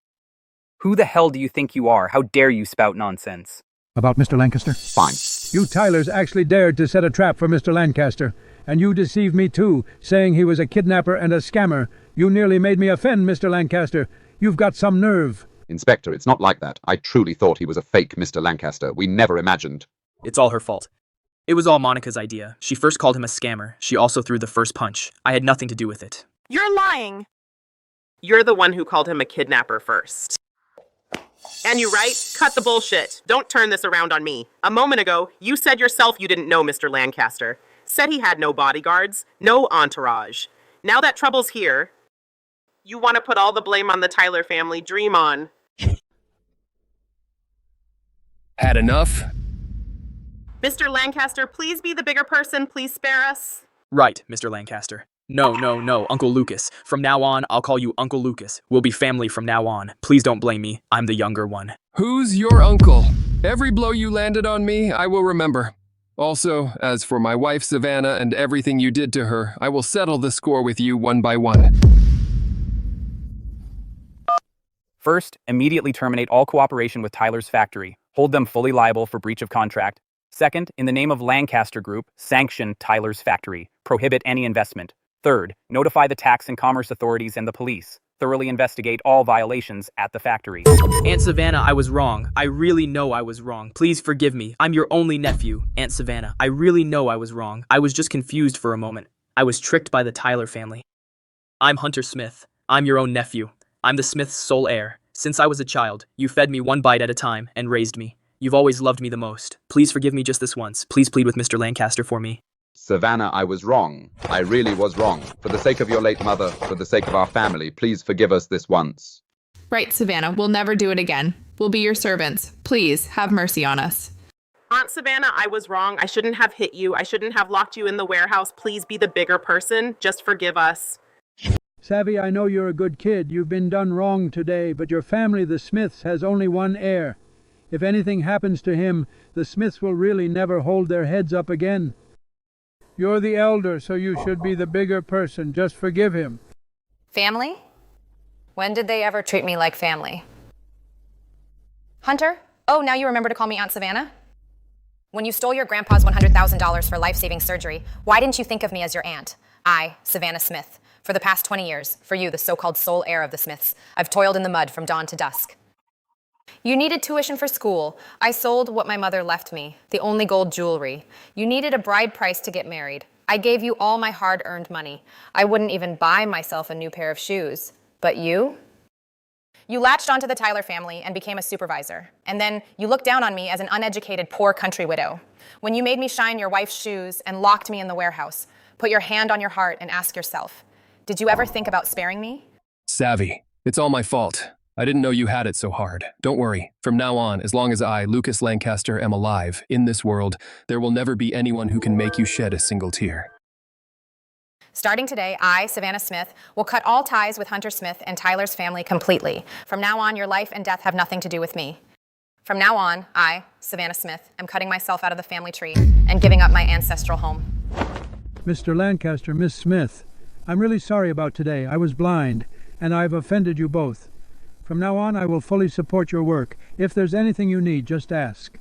Who the hell do you think you are? How dare you spout nonsense? About Mr. Lancaster? Fine. You Tylers actually dared to set a trap for Mr. Lancaster. And you deceived me too, saying he was a kidnapper and a scammer. You nearly made me offend Mr. Lancaster. You've got some nerve. Inspector, it's not like that. I truly thought he was a fake Mr. Lancaster. We never imagined. It's all her fault. It was all Monica's idea. She first called him a scammer. She also threw the first punch. I had nothing to do with it. You're lying. You're the one who called him a kidnapper first. And you right? Cut the bullshit. Don't turn this around on me. A moment ago, you said yourself you didn't know Mr. Lancaster. Said he had no bodyguards, no entourage. Now that trouble's here, you want to put all the blame on the Tyler family. Dream on. Had enough? Mr. Lancaster, please be the bigger person. Please spare us. Right, Mr. Lancaster. No, Uncle Lucas. From now on, I'll call you Uncle Lucas. We'll be family from now on. Please don't blame me. I'm the younger one. Who's your uncle? Every blow you landed on me, I will remember. Also, as for my wife Savannah and everything you did to her, I will settle the score with you one by one. First, immediately terminate all cooperation with Tyler's factory. Hold them fully liable for breach of contract. Second, in the name of Lancaster Group, sanction Tyler's factory. Prohibit any investment. Third, notify the tax and commerce authorities and the police. Thoroughly investigate all violations at the factory. Aunt Savannah, I was wrong. I really know I was wrong. Please forgive me. I'm your only nephew. Aunt Savannah, I really know I was wrong. I was just confused for a moment. I was tricked by the Tyler family. I'm Hunter Smith. I'm your own nephew. I'm the Smith's sole heir. Since I was a child, you fed me one bite at a time and raised me. You've always loved me the most. Please forgive me just this once. Please plead with Mr. Lancaster for me. Savannah, I was wrong. I really was wrong. For the sake of your late mother, for the sake of our family, please forgive us this once. Right, Savannah. We'll never do it again. We'll be your servants. Please, have mercy on us. Aunt Savannah, I was wrong. I shouldn't have hit you. I shouldn't have locked you in the warehouse. Please be the bigger person. Just forgive us. Savvy, I know you're a good kid. You've been done wrong today, but your family, the Smiths, has only one heir. If anything happens to him, the Smiths will really never hold their heads up again. You're the elder, so you should be the bigger person. Just forgive him. Family? When did they ever treat me like family? Hunter? Oh, now you remember to call me Aunt Savannah? When you stole your grandpa's $100,000 for life-saving surgery, why didn't you think of me as your aunt? I, Savannah Smith. For the past 20 years, for you, the so-called sole heir of the Smiths, I've toiled in the mud from dawn to dusk. You needed tuition for school. I sold what my mother left me, the only gold jewelry. You needed a bride price to get married. I gave you all my hard-earned money. I wouldn't even buy myself a new pair of shoes. But you? You latched onto the Tyler family and became a supervisor. And then you looked down on me as an uneducated, poor country widow. When you made me shine your wife's shoes and locked me in the warehouse, put your hand on your heart and ask yourself, did you ever think about sparing me? Savvy. It's all my fault. I didn't know you had it so hard. Don't worry. From now on, as long as I, Lucas Lancaster, am alive in this world, there will never be anyone who can make you shed a single tear. Starting today, I, Savannah Smith, will cut all ties with Hunter Smith and Tyler's family completely. From now on, your life and death have nothing to do with me. From now on, I, Savannah Smith, am cutting myself out of the family tree and giving up my ancestral home. Mr. Lancaster, Miss Smith, I'm really sorry about today. I was blind, and I've offended you both. From now on, I will fully support your work. If there's anything you need, just ask.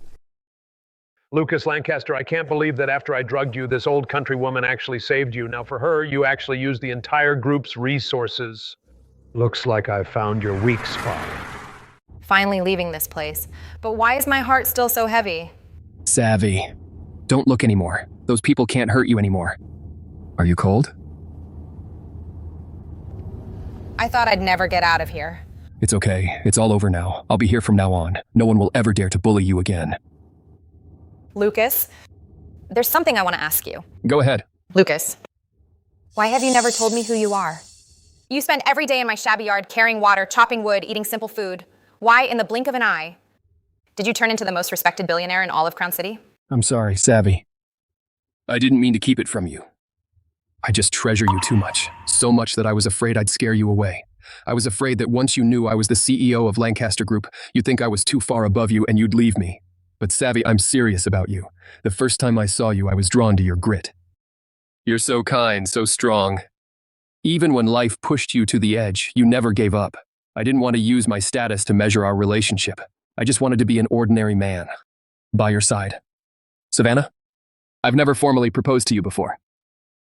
Lucas Lancaster, I can't believe that after I drugged you, this old country woman actually saved you. Now for her, you actually used the entire group's resources. Looks like I found your weak spot. Finally leaving this place. But why is my heart still so heavy? Savvy. Don't look anymore. Those people can't hurt you anymore. Are you cold? I thought I'd never get out of here. It's okay. It's all over now. I'll be here from now on. No one will ever dare to bully you again. Lucas, there's something I want to ask you. Go ahead. Lucas, why have you never told me who you are? You spend every day in my shabby yard carrying water, chopping wood, eating simple food. Why, in the blink of an eye, did you turn into the most respected billionaire in all of Crown City? I'm sorry, Savvy. I didn't mean to keep it from you. I just treasure you too much. So much that I was afraid I'd scare you away. I was afraid that once you knew I was the CEO of Lancaster Group, you'd think I was too far above you and you'd leave me. But Savvy, I'm serious about you. The first time I saw you, I was drawn to your grit. You're so kind, so strong. Even when life pushed you to the edge, you never gave up. I didn't want to use my status to measure our relationship. I just wanted to be an ordinary man. By your side. Savannah, I've never formally proposed to you before.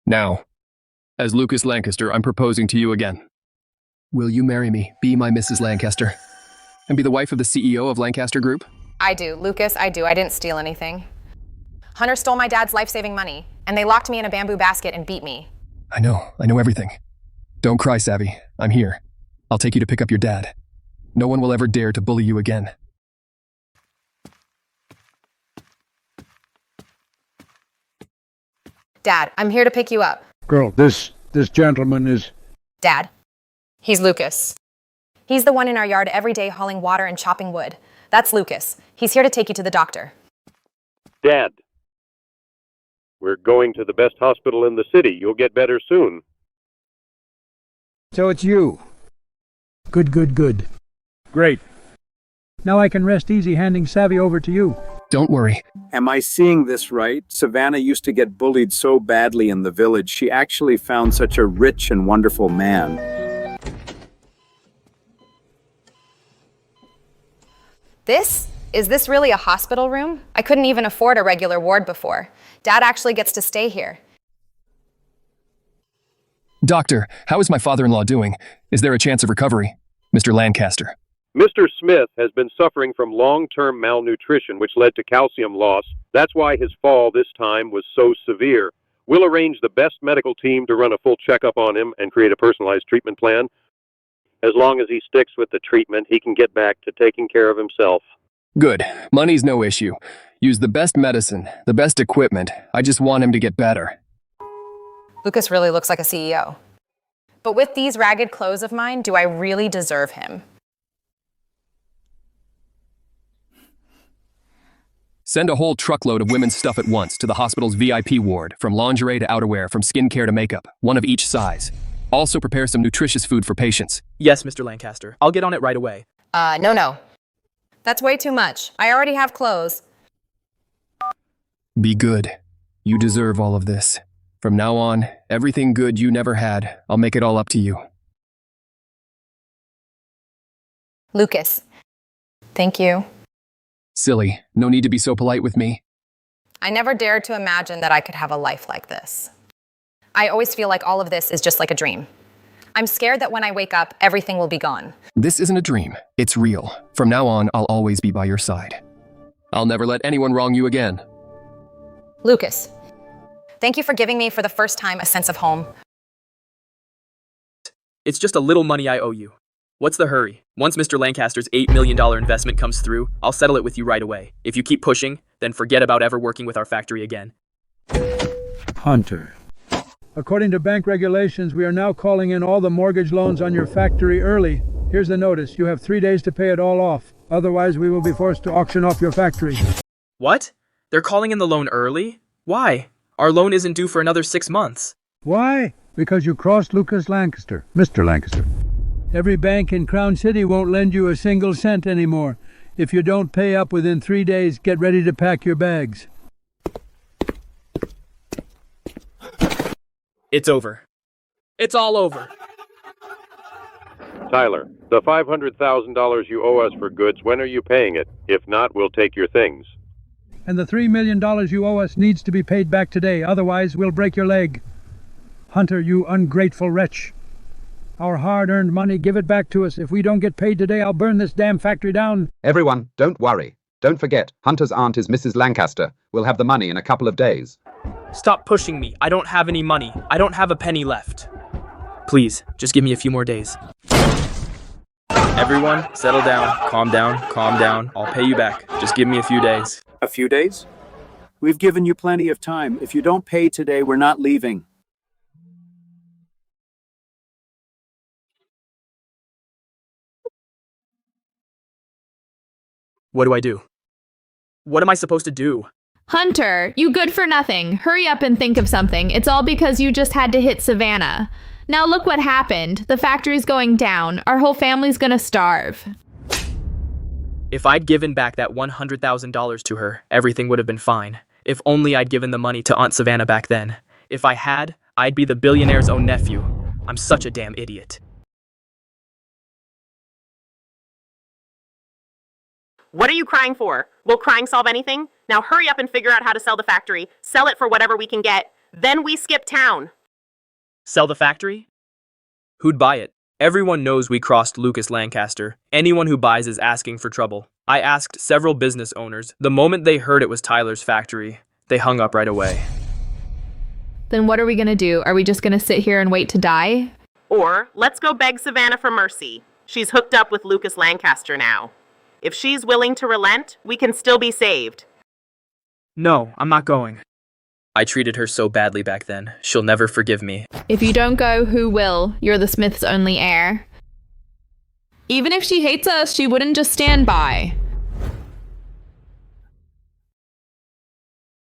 Now, as Lucas Lancaster, I'm proposing to you again. Will you marry me, be my Mrs. Lancaster, and be the wife of the CEO of Lancaster Group? I do, Lucas, I do. I didn't steal anything. Hunter stole my dad's life-saving money, and they locked me in a bamboo basket and beat me. I know everything. Don't cry, Savvy. I'm here. I'll take you to pick up your dad. No one will ever dare to bully you again. Dad, I'm here to pick you up. Girl, this gentleman is... Dad, he's Lucas. He's the one in our yard every day hauling water and chopping wood. That's Lucas. He's here to take you to the doctor. Dad, we're going to the best hospital in the city. You'll get better soon. So it's you. Good. Great. Now I can rest easy handing Savvy over to you. Don't worry. Am I seeing this right? Savannah used to get bullied so badly in the village. She actually found such a rich and wonderful man. Is this really a hospital room? I couldn't even afford a regular ward before. Dad actually gets to stay here. Doctor, how is my father-in-law doing? Is there a chance of recovery? Mr. Lancaster. Mr. Smith has been suffering from long-term malnutrition, which led to calcium loss. That's why his fall this time was so severe. We'll arrange the best medical team to run a full checkup on him and create a personalized treatment plan. As long as he sticks with the treatment, he can get back to taking care of himself. Good. Money's no issue. Use the best medicine, the best equipment. I just want him to get better. Lucas really looks like a CEO. But with these ragged clothes of mine, do I really deserve him? Send a whole truckload of women's stuff at once to the hospital's VIP ward, from lingerie to outerwear, from skincare to makeup, one of each size. Also prepare some nutritious food for patients. Yes, Mr. Lancaster. I'll get on it right away. No. That's way too much. I already have clothes. Be good. You deserve all of this. From now on, everything good you never had, I'll make it all up to you. Lucas, thank you. Silly, no need to be so polite with me. I never dared to imagine that I could have a life like this. I always feel like all of this is just like a dream. I'm scared that when I wake up, everything will be gone. This isn't a dream, it's real. From now on, I'll always be by your side. I'll never let anyone wrong you again. Lucas, thank you for giving me for the first time a sense of home. It's just a little money I owe you. What's the hurry? Once Mr. Lancaster's $8 million investment comes through, I'll settle it with you right away. If you keep pushing, then forget about ever working with our factory again. Hunter. According to bank regulations, we are now calling in all the mortgage loans on your factory early. Here's the notice. You have 3 days to pay it all off. Otherwise, we will be forced to auction off your factory. What? They're calling in the loan early? Why? Our loan isn't due for another 6 months. Why? Because you crossed Lucas Lancaster, Mr. Lancaster. Every bank in Crown City won't lend you a single cent anymore. If you don't pay up within 3 days, get ready to pack your bags. It's over. It's all over. Tyler, the $500,000 you owe us for goods, when are you paying it? If not, we'll take your things. And the $3 million you owe us needs to be paid back today, otherwise we'll break your leg. Hunter, you ungrateful wretch. Our hard-earned money, give it back to us. If we don't get paid today, I'll burn this damn factory down. Everyone, don't worry. Don't forget, Hunter's aunt is Mrs. Lancaster. We'll have the money in a couple of days. Stop pushing me. I don't have any money. I don't have a penny left. Please, just give me a few more days. Everyone, settle down. Calm down. Calm down. I'll pay you back. Just give me a few days. A few days? We've given you plenty of time. If you don't pay today, we're not leaving. What do I do? What am I supposed to do? Hunter, you good for nothing. Hurry up and think of something. It's all because you just had to hit Savannah. Now look what happened. The factory's going down. Our whole family's gonna starve. If I'd given back that $100,000 to her, everything would have been fine. If only I'd given the money to Aunt Savannah back then. If I had, I'd be the billionaire's own nephew. I'm such a damn idiot. What are you crying for? Will crying solve anything? Now hurry up and figure out how to sell the factory. Sell it for whatever we can get. Then we skip town. Sell the factory? Who'd buy it? Everyone knows we crossed Lucas Lancaster. Anyone who buys is asking for trouble. I asked several business owners. The moment they heard it was Tyler's factory, they hung up right away. Then what are we gonna do? Are we just gonna sit here and wait to die? Or let's go beg Savannah for mercy. She's hooked up with Lucas Lancaster now. If she's willing to relent, we can still be saved. No, I'm not going. I treated her so badly back then. She'll never forgive me. If you don't go, who will? You're the Smith's only heir. Even if she hates us, she wouldn't just stand by.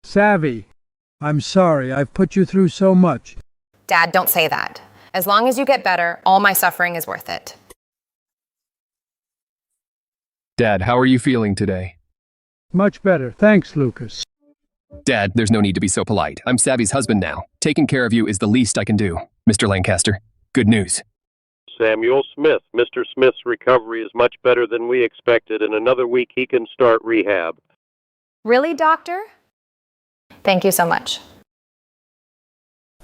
Savvy, I'm sorry I've put you through so much. Dad, don't say that. As long as you get better, all my suffering is worth it. Dad, how are you feeling today? Much better. Thanks, Lucas. Dad, there's no need to be so polite. I'm Savvy's husband now. Taking care of you is the least I can do. Mr. Lancaster, good news. Samuel Smith. Mr. Smith's recovery is much better than we expected. In another week, he can start rehab. Really, Doctor? Thank you so much.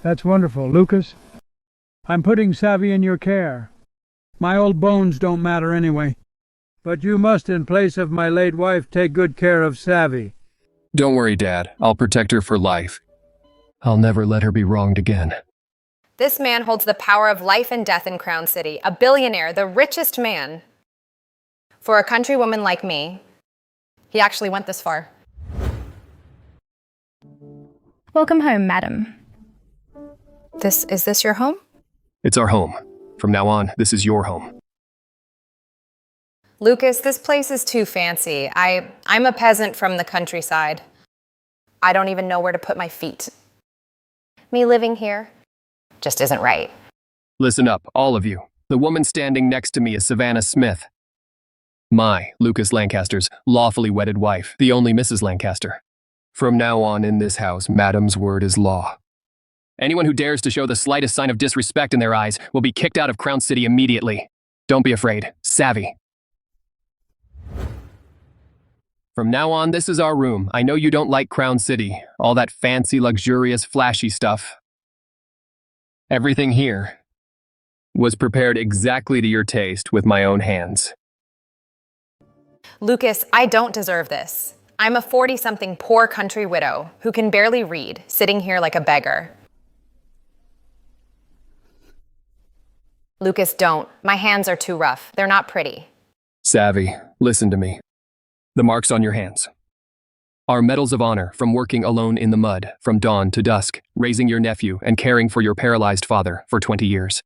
That's wonderful, Lucas. I'm putting Savvy in your care. My old bones don't matter anyway. But you must, in place of my late wife, take good care of Savvy. Don't worry, Dad. I'll protect her for life. I'll never let her be wronged again. This man holds the power of life and death in Crown City, a billionaire, the richest man. For a country woman like me, he actually went this far. Welcome home, madam. Is this your home? It's our home. From now on, this is your home. Lucas, this place is too fancy. I'm a peasant from the countryside. I don't even know where to put my feet. Me living here just isn't right. Listen up, all of you. The woman standing next to me is Savannah Smith. My, Lucas Lancaster's, lawfully wedded wife, the only Mrs. Lancaster. From now on in this house, Madam's word is law. Anyone who dares to show the slightest sign of disrespect in their eyes will be kicked out of Crown City immediately. Don't be afraid. Savvy. From now on, this is our room. I know you don't like Crown City, all that fancy, luxurious, flashy stuff. Everything here was prepared exactly to your taste with my own hands. Lucas, I don't deserve this. I'm a 40-something poor country widow who can barely read, sitting here like a beggar. Lucas, don't. My hands are too rough. They're not pretty. Savvy, listen to me. The marks on your hands are medals of honor from working alone in the mud from dawn to dusk, raising your nephew and caring for your paralyzed father for 20 years.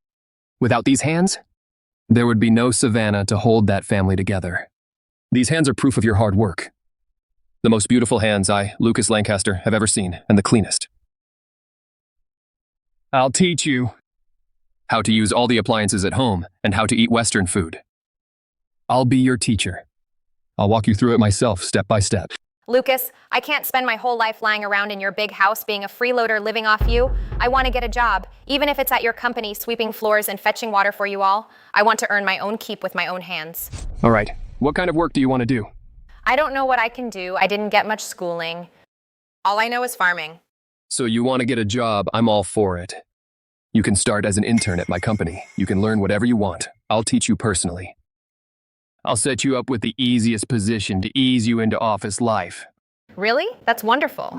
Without these hands, there would be no Savannah to hold that family together. These hands are proof of your hard work. The most beautiful hands I, Lucas Lancaster, have ever seen, and the cleanest. I'll teach you how to use all the appliances at home and how to eat Western food. I'll be your teacher. I'll walk you through it myself, step by step. Lucas, I can't spend my whole life lying around in your big house being a freeloader living off you. I want to get a job, even if it's at your company sweeping floors and fetching water for you all. I want to earn my own keep with my own hands. All right, what kind of work do you want to do? I don't know what I can do. I didn't get much schooling. All I know is farming. So you want to get a job, I'm all for it. You can start as an intern at my company. You can learn whatever you want. I'll teach you personally. I'll set you up with the easiest position to ease you into office life. Really? That's wonderful.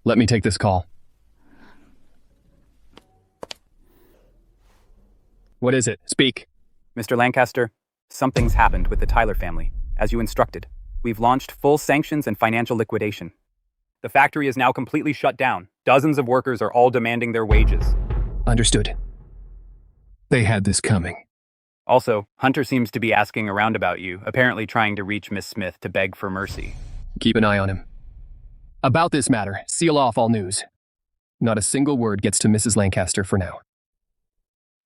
Let me take this call. What is it? Speak. Mr. Lancaster, something's happened with the Tyler family, as you instructed. We've launched full sanctions and financial liquidation. The factory is now completely shut down. Dozens of workers are all demanding their wages. Understood. They had this coming. Also, Hunter seems to be asking around about you, apparently trying to reach Miss Smith to beg for mercy. Keep an eye on him. About this matter, seal off all news. Not a single word gets to Mrs. Lancaster for now.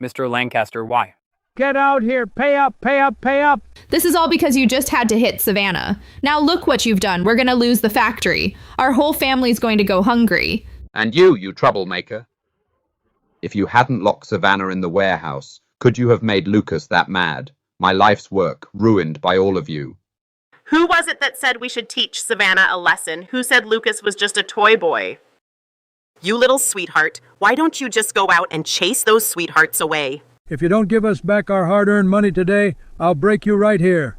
Mr. Lancaster, why? Get out here! Pay up! Pay up! Pay up! This is all because you just had to hit Savannah. Now look what you've done. We're gonna lose the factory. Our whole family's going to go hungry. And you troublemaker. If you hadn't locked Savannah in the warehouse, could you have made Lucas that mad? My life's work ruined by all of you. Who was it that said we should teach Savannah a lesson? Who said Lucas was just a toy boy? You little sweetheart, why don't you just go out and chase those sweethearts away? If you don't give us back our hard-earned money today, I'll break you right here.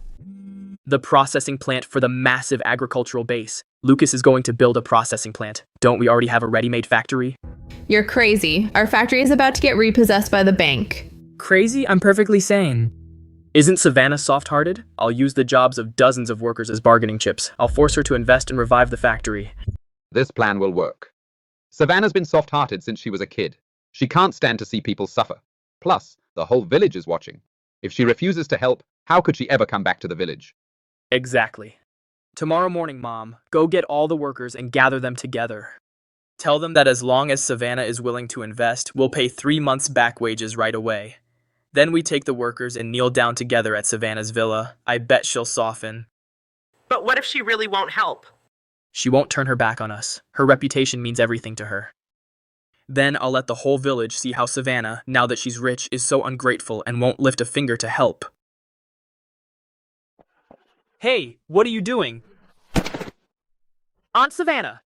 The processing plant for the massive agricultural base. Lucas is going to build a processing plant. Don't we already have a ready-made factory? You're crazy. Our factory is about to get repossessed by the bank. Crazy? I'm perfectly sane. Isn't Savannah soft-hearted? I'll use the jobs of dozens of workers as bargaining chips. I'll force her to invest and revive the factory. This plan will work. Savannah's been soft-hearted since she was a kid. She can't stand to see people suffer. Plus, the whole village is watching. If she refuses to help, how could she ever come back to the village? Exactly. Tomorrow morning, Mom, go get all the workers and gather them together. Tell them that as long as Savannah is willing to invest, we'll pay 3 months' back wages right away. Then we take the workers and kneel down together at Savannah's villa. I bet she'll soften. But what if she really won't help? She won't turn her back on us. Her reputation means everything to her. Then I'll let the whole village see how Savannah, now that she's rich, is so ungrateful and won't lift a finger to help. Hey, what are you doing? Aunt Savannah!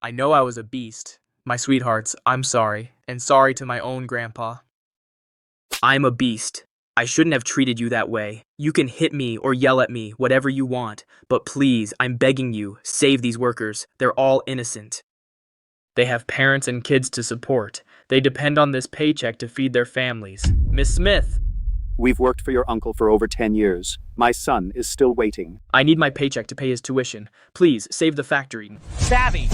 I know I was a beast. My sweethearts, I'm sorry, and sorry to my own grandpa. I'm a beast. I shouldn't have treated you that way. You can hit me or yell at me, whatever you want, but please, I'm begging you, save these workers. They're all innocent. They have parents and kids to support. They depend on this paycheck to feed their families. Miss Smith! We've worked for your uncle for over 10 years. My son is still waiting. I need my paycheck to pay his tuition. Please, save the factory. Savvy!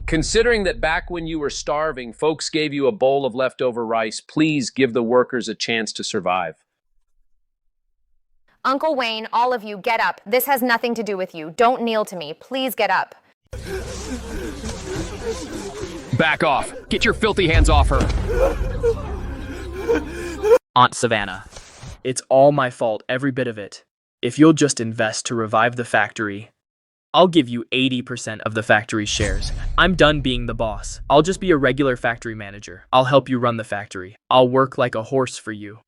Considering that back when you were starving, folks gave you a bowl of leftover rice, please give the workers a chance to survive. Uncle Wayne, all of you, get up. This has nothing to do with you. Don't kneel to me. Please get up. Back off. Get your filthy hands off her. Aunt Savannah, it's all my fault, every bit of it. If you'll just invest to revive the factory, I'll give you 80% of the factory's shares. I'm done being the boss. I'll just be a regular factory manager. I'll help you run the factory. I'll work like a horse for you.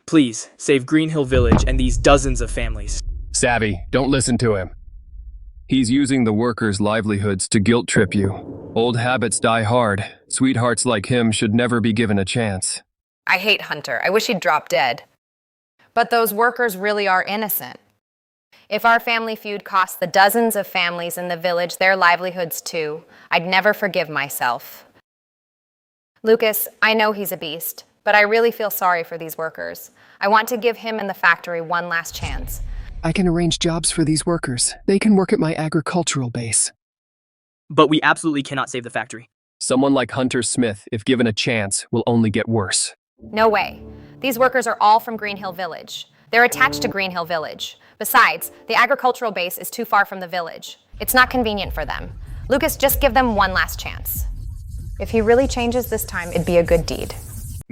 Please, save Green Hill Village and these dozens of families. Savvy, don't listen to him. He's using the workers' livelihoods to guilt trip you. Old habits die hard. Sweethearts like him should never be given a chance. I hate Hunter. I wish he'd drop dead. But those workers really are innocent. If our family feud cost the dozens of families in the village their livelihoods too, I'd never forgive myself. Lucas, I know he's a beast, but I really feel sorry for these workers. I want to give him and the factory one last chance. I can arrange jobs for these workers. They can work at my agricultural base. But we absolutely cannot save the factory. Someone like Hunter Smith, if given a chance, will only get worse. No way. These workers are all from Green Hill Village. They're attached to Green Hill Village. Besides, the agricultural base is too far from the village. It's not convenient for them. Lucas, just give them one last chance. If he really changes this time, it'd be a good deed.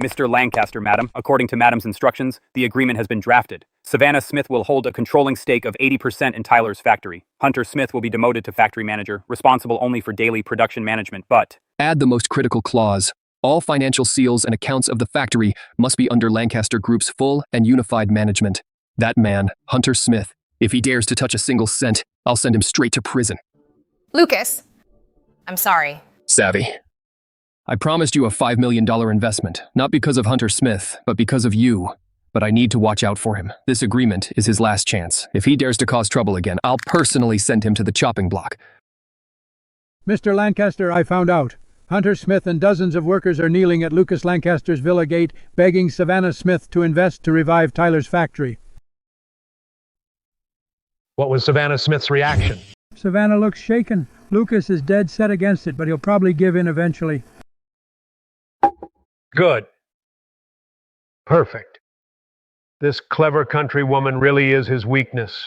Mr. Lancaster, madam, according to madam's instructions, the agreement has been drafted. Savannah Smith will hold a controlling stake of 80% in Tyler's factory. Hunter Smith will be demoted to factory manager, responsible only for daily production management, but... Add the most critical clause. All financial seals and accounts of the factory must be under Lancaster Group's full and unified management. That man, Hunter Smith, if he dares to touch a single cent, I'll send him straight to prison. Lucas, I'm sorry. Savvy. I promised you a $5 million investment, not because of Hunter Smith, but because of you. But I need to watch out for him. This agreement is his last chance. If he dares to cause trouble again, I'll personally send him to the chopping block. Mr. Lancaster, I found out. Hunter Smith and dozens of workers are kneeling at Lucas Lancaster's villa gate, begging Savannah Smith to invest to revive Tyler's factory. What was Savannah Smith's reaction? Savannah looks shaken. Lucas is dead set against it, but he'll probably give in eventually. Good. Perfect. This clever country woman really is his weakness.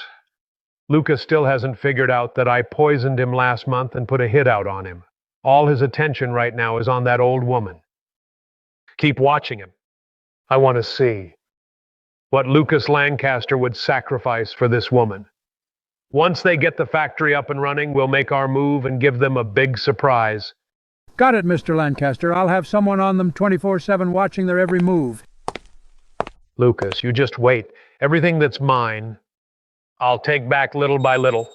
Lucas still hasn't figured out that I poisoned him last month and put a hit out on him. All his attention right now is on that old woman. Keep watching him. I want to see what Lucas Lancaster would sacrifice for this woman. Once they get the factory up and running, we'll make our move and give them a big surprise. Got it, Mr. Lancaster. I'll have someone on them 24/7 watching their every move. Lucas, you just wait. Everything that's mine, I'll take back little by little.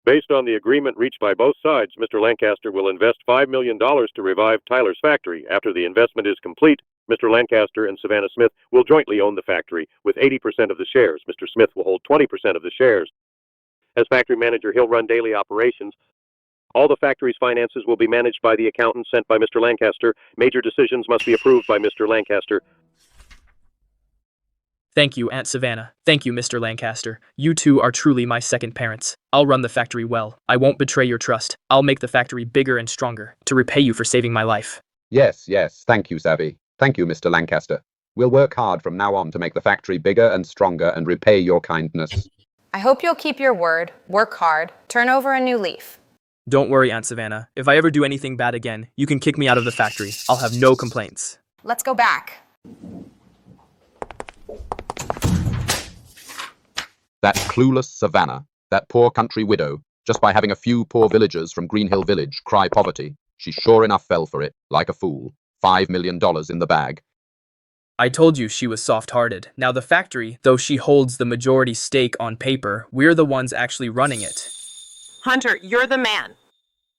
Based on the agreement reached by both sides, Mr. Lancaster will invest $5 million to revive Tyler's factory. After the investment is complete, Mr. Lancaster and Savannah Smith will jointly own the factory with 80% of the shares. Mr. Smith will hold 20% of the shares. As factory manager, he'll run daily operations. All the factory's finances will be managed by the accountant sent by Mr. Lancaster. Major decisions must be approved by Mr. Lancaster. Thank you, Aunt Savannah. Thank you, Mr. Lancaster. You two are truly my second parents. I'll run the factory well. I won't betray your trust. I'll make the factory bigger and stronger to repay you for saving my life. Yes, yes. Thank you, Savvy. Thank you, Mr. Lancaster. We'll work hard from now on to make the factory bigger and stronger and repay your kindness. I hope you'll keep your word, work hard, turn over a new leaf. Don't worry, Aunt Savannah. If I ever do anything bad again, you can kick me out of the factory. I'll have no complaints. Let's go back. That clueless Savannah, that poor country widow, just by having a few poor villagers from Green Hill Village cry poverty, she sure enough fell for it, like a fool. $5 million in the bag. I told you she was soft-hearted. Now the factory, though she holds the majority stake on paper, we're the ones actually running it. Hunter, you're the man.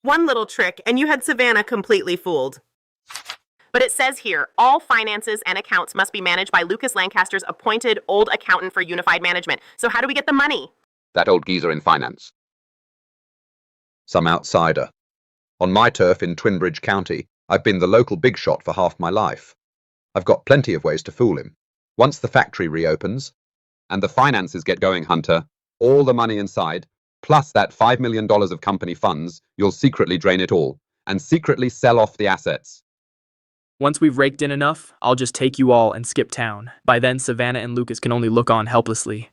One little trick, and you had Savannah completely fooled. But it says here, all finances and accounts must be managed by Lucas Lancaster's appointed old accountant for unified management. So how do we get the money? That old geezer in finance. Some outsider. On my turf in Twinbridge County, I've been the local big shot for half my life. I've got plenty of ways to fool him. Once the factory reopens, and the finances get going, Hunter, all the money inside, plus that $5 million of company funds, you'll secretly drain it all, and secretly sell off the assets. Once we've raked in enough, I'll just take you all and skip town. By then, Savannah and Lucas can only look on helplessly.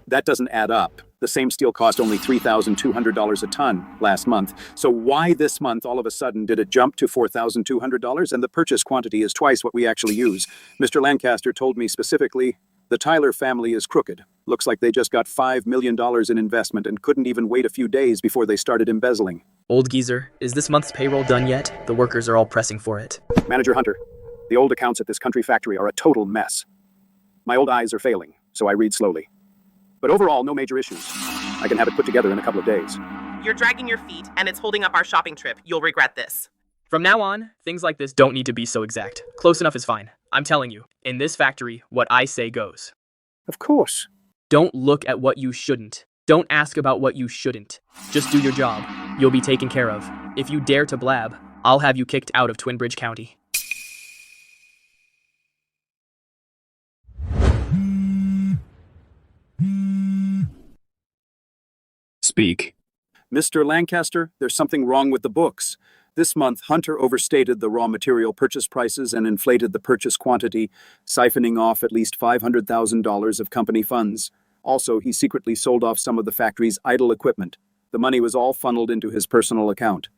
That doesn't add up. The same steel cost only $3,200 a ton last month. So why this month all of a sudden did it jump to $4,200 and the purchase quantity is twice what we actually use? Mr. Lancaster told me specifically, the Tyler family is crooked. Looks like they just got $5 million in investment and couldn't even wait a few days before they started embezzling. Old geezer, is this month's payroll done yet? The workers are all pressing for it. Manager Hunter, the old accounts at this country factory are a total mess. My old eyes are failing, so I read slowly. But overall, no major issues. I can have it put together in a couple of days. You're dragging your feet, and it's holding up our shopping trip. You'll regret this. From now on, things like this don't need to be so exact. Close enough is fine. I'm telling you, in this factory, what I say goes. Of course. Don't look at what you shouldn't. Don't ask about what you shouldn't. Just do your job. You'll be taken care of. If you dare to blab, I'll have you kicked out of Twin Bridge County. Speak. Mr. Lancaster, there's something wrong with the books. This month, Hunter overstated the raw material purchase prices and inflated the purchase quantity, siphoning off at least $500,000 of company funds. Also, he secretly sold off some of the factory's idle equipment. The money was all funneled into his personal account.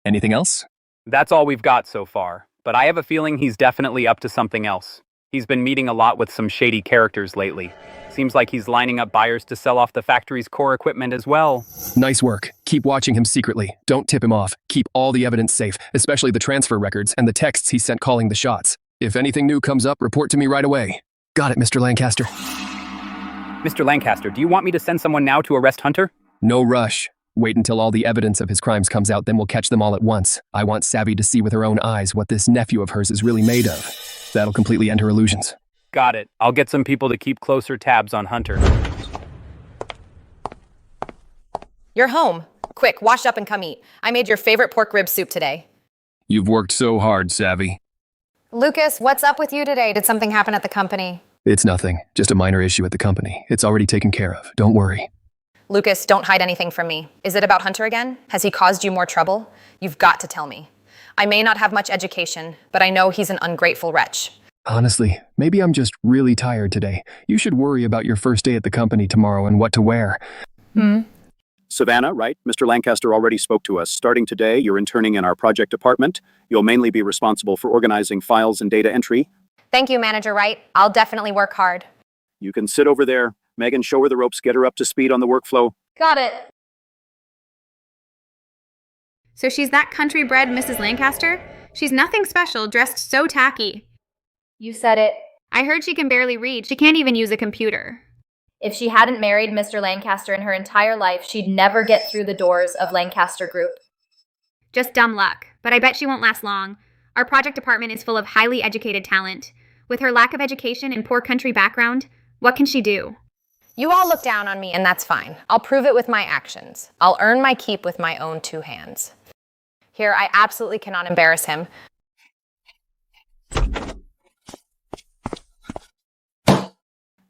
Anything else? That's all we've got so far, but I have a feeling he's definitely up to something else. He's been meeting a lot with some shady characters lately. Seems like he's lining up buyers to sell off the factory's core equipment as well. Nice work. Keep watching him secretly. Don't tip him off. Keep all the evidence safe, especially the transfer records and the texts he sent calling the shots. If anything new comes up, report to me right away. Got it, Mr. Lancaster. Mr. Lancaster, do you want me to send someone now to arrest Hunter? No rush. Wait until all the evidence of his crimes comes out, then we'll catch them all at once. I want Savvy to see with her own eyes what this nephew of hers is really made of. That'll completely end her illusions. Got it. I'll get some people to keep closer tabs on Hunter. You're home. Quick, wash up and come eat. I made your favorite pork rib soup today. You've worked so hard, Savvy. Lucas, what's up with you today? Did something happen at the company? It's nothing. Just a minor issue at the company. It's already taken care of. Don't worry. Lucas, don't hide anything from me. Is it about Hunter again? Has he caused you more trouble? You've got to tell me. I may not have much education, but I know he's an ungrateful wretch. Honestly, maybe I'm just really tired today. You should worry about your first day at the company tomorrow and what to wear. Savannah, right? Mr. Lancaster already spoke to us. Starting today, you're interning in our project department. You'll mainly be responsible for organizing files and data entry. Thank you, Manager Wright. I'll definitely work hard. You can sit over there. Megan, show her the ropes, get her up to speed on the workflow. Got it. So she's that country-bred Mrs. Lancaster? She's nothing special, dressed so tacky. You said it. I heard she can barely read. She can't even use a computer. If she hadn't married Mr. Lancaster in her entire life, she'd never get through the doors of Lancaster Group. Just dumb luck, but I bet she won't last long. Our project department is full of highly educated talent. With her lack of education and poor country background, what can she do? You all look down on me, and that's fine. I'll prove it with my actions. I'll earn my keep with my own two hands. Here, I absolutely cannot embarrass him.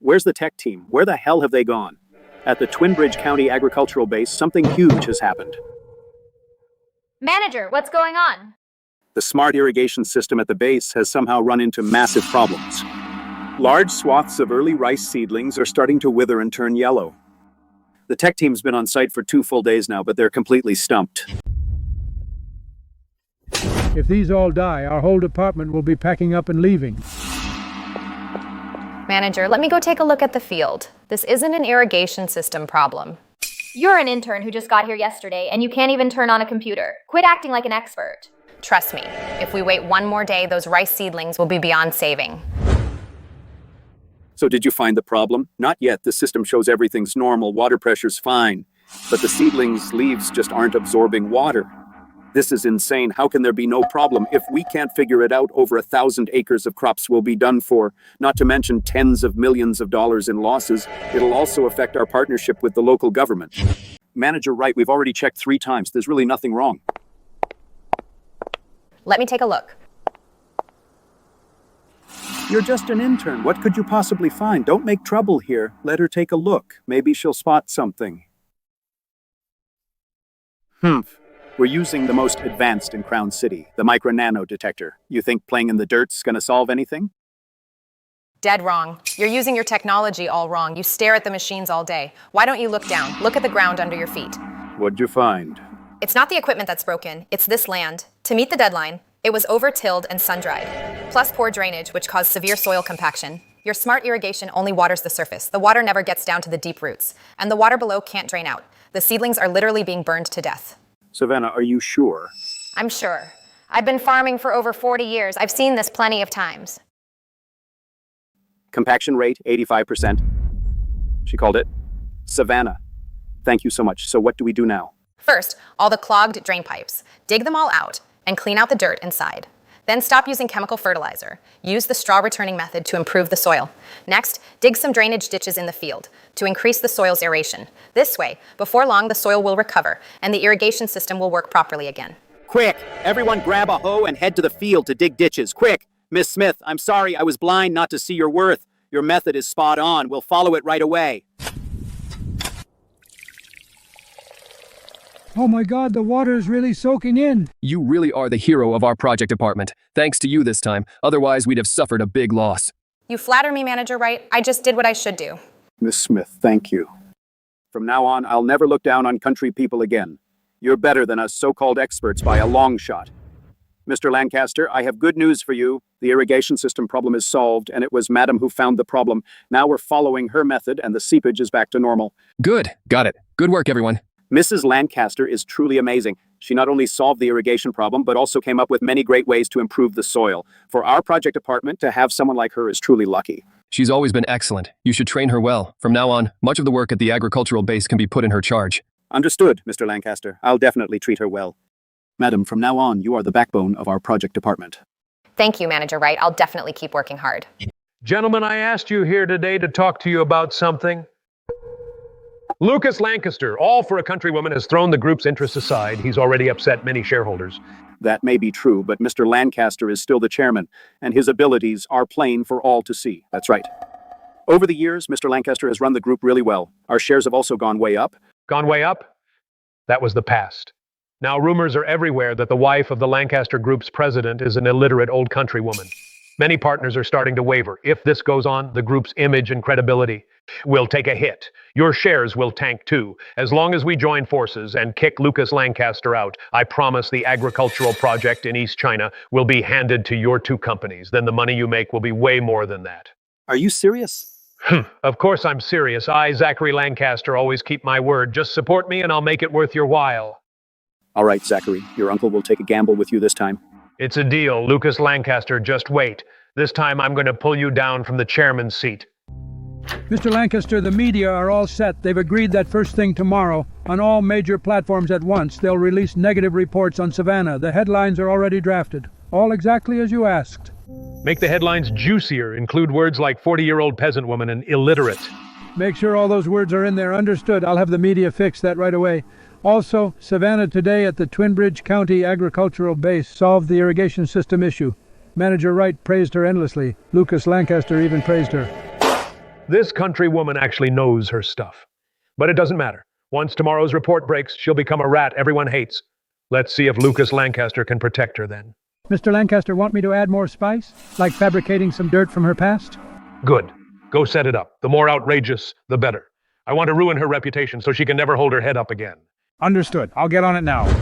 Where's the tech team? Where the hell have they gone? At the Twin Bridge County Agricultural Base, something huge has happened. Manager, what's going on? The smart irrigation system at the base has somehow run into massive problems. Large swaths of early rice seedlings are starting to wither and turn yellow. The tech team's been on site for 2 full days now, but they're completely stumped. If these all die, our whole department will be packing up and leaving. Manager, let me go take a look at the field. This isn't an irrigation system problem. You're an intern who just got here yesterday, and you can't even turn on a computer. Quit acting like an expert. Trust me, if we wait one more day, those rice seedlings will be beyond saving. So did you find the problem? Not yet. The system shows everything's normal, water pressure's fine. But the seedlings' leaves just aren't absorbing water. This is insane. How can there be no problem? If we can't figure it out, over 1,000 acres of crops will be done for, not to mention tens of millions of dollars in losses. It'll also affect our partnership with the local government. Manager Wright, we've already checked 3 times. There's really nothing wrong. Let me take a look. You're just an intern. What could you possibly find? Don't make trouble here. Let her take a look. Maybe she'll spot something. We're using the most advanced in Crown City, the micro-nano detector. You think playing in the dirt's gonna solve anything? Dead wrong. You're using your technology all wrong. You stare at the machines all day. Why don't you look down? Look at the ground under your feet. What'd you find? It's not the equipment that's broken. It's this land. To meet the deadline, it was over-tilled and sun-dried, plus poor drainage, which caused severe soil compaction. Your smart irrigation only waters the surface. The water never gets down to the deep roots, and the water below can't drain out. The seedlings are literally being burned to death. Savannah, are you sure? I'm sure. I've been farming for over 40 years. I've seen this plenty of times. Compaction rate, 85%. She called it. Savannah, thank you so much. So what do we do now? First, all the clogged drain pipes. Dig them all out and clean out the dirt inside. Then stop using chemical fertilizer. Use the straw returning method to improve the soil. Next, dig some drainage ditches in the field to increase the soil's aeration. This way, before long, the soil will recover and the irrigation system will work properly again. Quick! Everyone grab a hoe and head to the field to dig ditches. Quick! Miss Smith, I'm sorry I was blind not to see your worth. Your method is spot on. We'll follow it right away. Oh my God, the water is really soaking in. You really are the hero of our project department. Thanks to you this time. Otherwise, we'd have suffered a big loss. You flatter me, Manager Wright. I just did what I should do. Miss Smith, thank you. From now on, I'll never look down on country people again. You're better than us so-called experts by a long shot. Mr. Lancaster, I have good news for you. The irrigation system problem is solved, and it was Madam who found the problem. Now we're following her method, and the seepage is back to normal. Good. Got it. Good work, everyone. Mrs. Lancaster is truly amazing. She not only solved the irrigation problem, but also came up with many great ways to improve the soil. For our project department, to have someone like her is truly lucky. She's always been excellent. You should train her well. From now on, much of the work at the agricultural base can be put in her charge. Understood, Mr. Lancaster. I'll definitely treat her well. Madam, from now on, you are the backbone of our project department. Thank you, Manager Wright. I'll definitely keep working hard. Gentlemen, I asked you here today to talk to you about something. Lucas Lancaster, all for a countrywoman, has thrown the group's interests aside. He's already upset many shareholders. That may be true, but Mr. Lancaster is still the chairman, and his abilities are plain for all to see. That's right. Over the years, Mr. Lancaster has run the group really well. Our shares have also gone way up. Gone way up? That was the past. Now rumors are everywhere that the wife of the Lancaster Group's president is an illiterate old countrywoman. Many partners are starting to waver. If this goes on, the group's image and credibility will take a hit. Your shares will tank too. As long as we join forces and kick Lucas Lancaster out, I promise the agricultural project in East China will be handed to your two companies. Then the money you make will be way more than that. Are you serious? Of course I'm serious. I, Zachary Lancaster, always keep my word. Just support me and I'll make it worth your while. All right, Zachary. Your uncle will take a gamble with you this time. It's a deal. Lucas Lancaster, just wait. This time I'm going to pull you down from the chairman's seat. Mr. Lancaster, the media are all set. They've agreed that first thing tomorrow, on all major platforms at once, they'll release negative reports on Savannah. The headlines are already drafted. All exactly as you asked. Make the headlines juicier. Include words like 40-year-old peasant woman and illiterate. Make sure all those words are in there. Understood. I'll have the media fix that right away. Also, Savannah today at the Twin Bridge County Agricultural Base solved the irrigation system issue. Manager Wright praised her endlessly. Lucas Lancaster even praised her. This countrywoman actually knows her stuff. But it doesn't matter. Once tomorrow's report breaks, she'll become a rat everyone hates. Let's see if Lucas Lancaster can protect her then. Mr. Lancaster, want me to add more spice? Like fabricating some dirt from her past? Good. Go set it up. The more outrageous, the better. I want to ruin her reputation so she can never hold her head up again. Understood. I'll get on it now.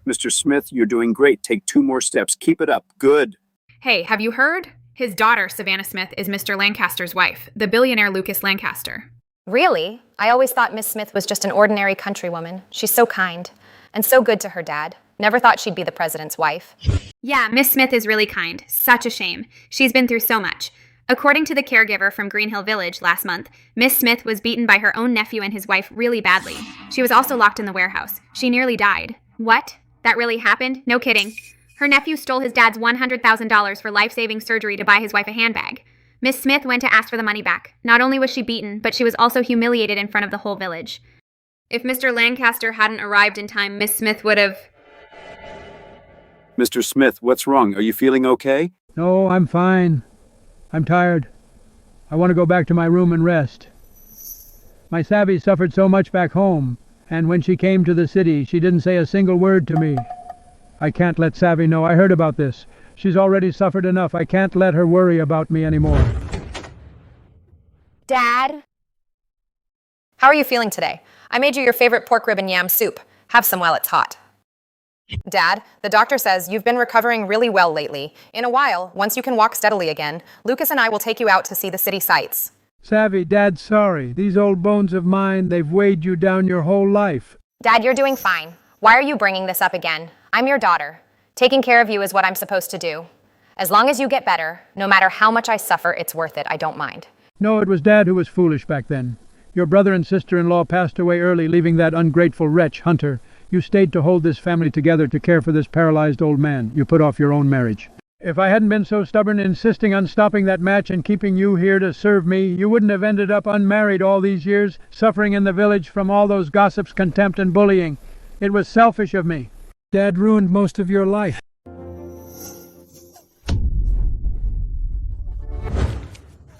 Mr. Smith, you're doing great. Take 2 more steps. Keep it up. Good. Hey, have you heard? His daughter, Savannah Smith, is Mr. Lancaster's wife, the billionaire Lucas Lancaster. Really? I always thought Miss Smith was just an ordinary countrywoman. She's so kind and so good to her dad. Never thought she'd be the president's wife. Yeah, Miss Smith is really kind. Such a shame. She's been through so much. According to the caregiver from Green Hill Village last month, Miss Smith was beaten by her own nephew and his wife really badly. She was also locked in the warehouse. She nearly died. What? That really happened? No kidding. Her nephew stole his dad's $100,000 for life-saving surgery to buy his wife a handbag. Miss Smith went to ask for the money back. Not only was she beaten, but she was also humiliated in front of the whole village. If Mr. Lancaster hadn't arrived in time, Miss Smith would have... Mr. Smith, what's wrong? Are you feeling okay? No, I'm fine. I'm tired. I want to go back to my room and rest. My Savvy suffered so much back home, and when she came to the city, she didn't say a single word to me. I can't let Savvy know I heard about this. She's already suffered enough. I can't let her worry about me anymore. Dad? How are you feeling today? I made you your favorite pork rib and yam soup. Have some while it's hot. Dad, the doctor says you've been recovering really well lately. In a while, once you can walk steadily again, Lucas and I will take you out to see the city sights. Savvy, Dad's sorry. These old bones of mine, they've weighed you down your whole life. Dad, you're doing fine. Why are you bringing this up again? I'm your daughter. Taking care of you is what I'm supposed to do. As long as you get better, no matter how much I suffer, it's worth it. I don't mind. No, it was Dad who was foolish back then. Your brother and sister-in-law passed away early, leaving that ungrateful wretch, Hunter. You stayed to hold this family together, to care for this paralyzed old man. You put off your own marriage. If I hadn't been so stubborn, insisting on stopping that match and keeping you here to serve me, you wouldn't have ended up unmarried all these years, suffering in the village from all those gossips, contempt, and bullying. It was selfish of me. Dad ruined most of your life.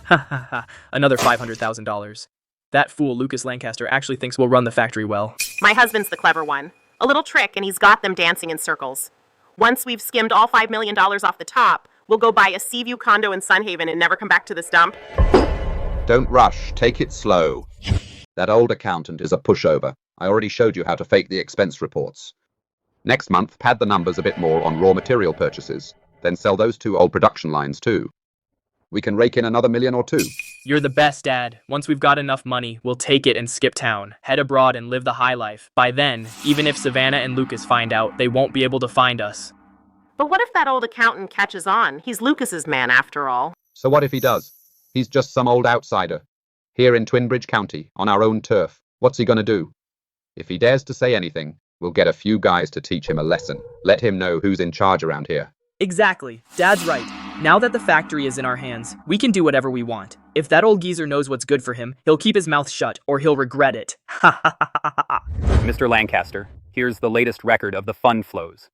Ha ha ha, another $500,000. That fool Lucas Lancaster actually thinks we'll run the factory well. My husband's the clever one. A little trick and he's got them dancing in circles. Once we've skimmed all $5 million off the top, we'll go buy a Seaview condo in Sunhaven and never come back to this dump. Don't rush, take it slow. That old accountant is a pushover. I already showed you how to fake the expense reports. Next month, pad the numbers a bit more on raw material purchases, then sell those 2 old production lines too. We can rake in another $1 million or 2. You're the best, Dad. Once we've got enough money, we'll take it and skip town, head abroad and live the high life. By then, even if Savannah and Lucas find out, they won't be able to find us. But what if that old accountant catches on? He's Lucas's man after all. So what if he does? He's just some old outsider. Here in Twinbridge County, on our own turf. What's he gonna do? If he dares to say anything, we'll get a few guys to teach him a lesson. Let him know who's in charge around here. Exactly. Dad's right. Now that the factory is in our hands, we can do whatever we want. If that old geezer knows what's good for him, he'll keep his mouth shut, or he'll regret it. Ha ha ha ha ha. Mr. Lancaster, here's the latest record of the fund flows.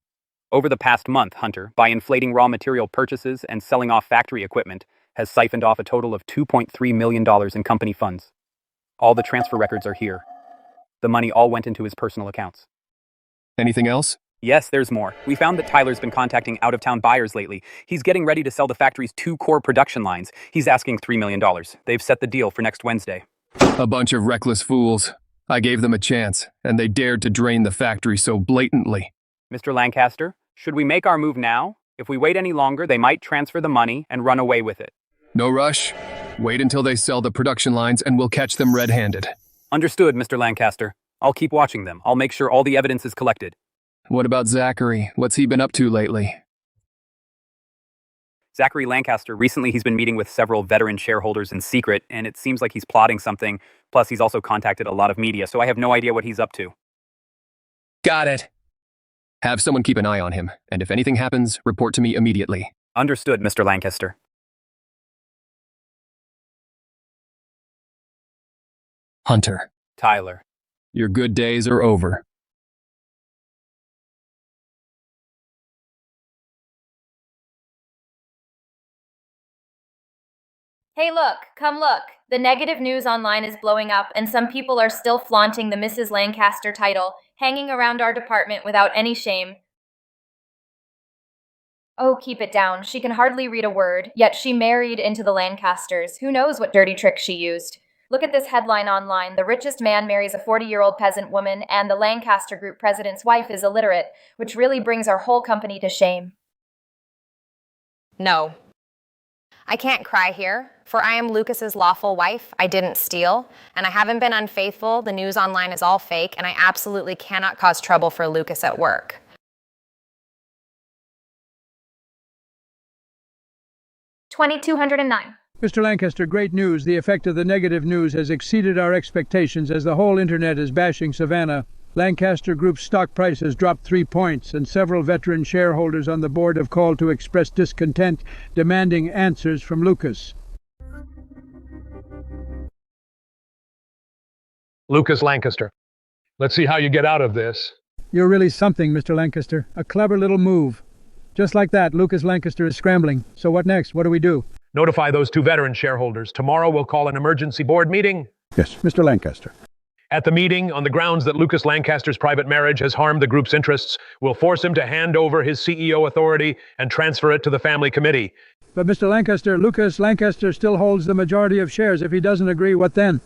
Over the past month, Hunter, by inflating raw material purchases and selling off factory equipment, has siphoned off a total of $2.3 million in company funds. All the transfer records are here. The money all went into his personal accounts. Anything else? Yes, there's more. We found that Tyler's been contacting out-of-town buyers lately. He's getting ready to sell the factory's 2 core production lines. He's asking $3 million. They've set the deal for next Wednesday. A bunch of reckless fools. I gave them a chance, and they dared to drain the factory so blatantly. Mr. Lancaster, should we make our move now? If we wait any longer, they might transfer the money and run away with it. No rush. Wait until they sell the production lines and we'll catch them red-handed. Understood, Mr. Lancaster. I'll keep watching them. I'll make sure all the evidence is collected. What about Zachary? What's he been up to lately? Zachary Lancaster, recently he's been meeting with several veteran shareholders in secret, and it seems like he's plotting something. Plus, he's also contacted a lot of media, so I have no idea what he's up to. Got it. Have someone keep an eye on him, and if anything happens, report to me immediately. Understood, Mr. Lancaster. Hunter. Tyler. Your good days are over. Hey look, come look. The negative news online is blowing up and some people are still flaunting the Mrs. Lancaster title, hanging around our department without any shame. Oh, keep it down. She can hardly read a word, yet she married into the Lancasters. Who knows what dirty trick she used? Look at this headline online. The richest man marries a 40-year-old peasant woman and the Lancaster Group president's wife is illiterate, which really brings our whole company to shame. No. I can't cry here, for I am Lucas's lawful wife. I didn't steal, and I haven't been unfaithful. The news online is all fake, and I absolutely cannot cause trouble for Lucas at work. $2,209. Mr. Lancaster, great news. The effect of the negative news has exceeded our expectations as the whole internet is bashing Savannah. Lancaster Group's stock price has dropped 3 points, and several veteran shareholders on the board have called to express discontent, demanding answers from Lucas. Lucas Lancaster. Let's see how you get out of this. You're really something, Mr. Lancaster. A clever little move. Just like that, Lucas Lancaster is scrambling. So what next? What do we do? Notify those 2 veteran shareholders. Tomorrow we'll call an emergency board meeting. Yes, Mr. Lancaster. At the meeting, on the grounds that Lucas Lancaster's private marriage has harmed the group's interests, we'll force him to hand over his CEO authority and transfer it to the family committee. But Mr. Lancaster, Lucas Lancaster still holds the majority of shares. If he doesn't agree, what then?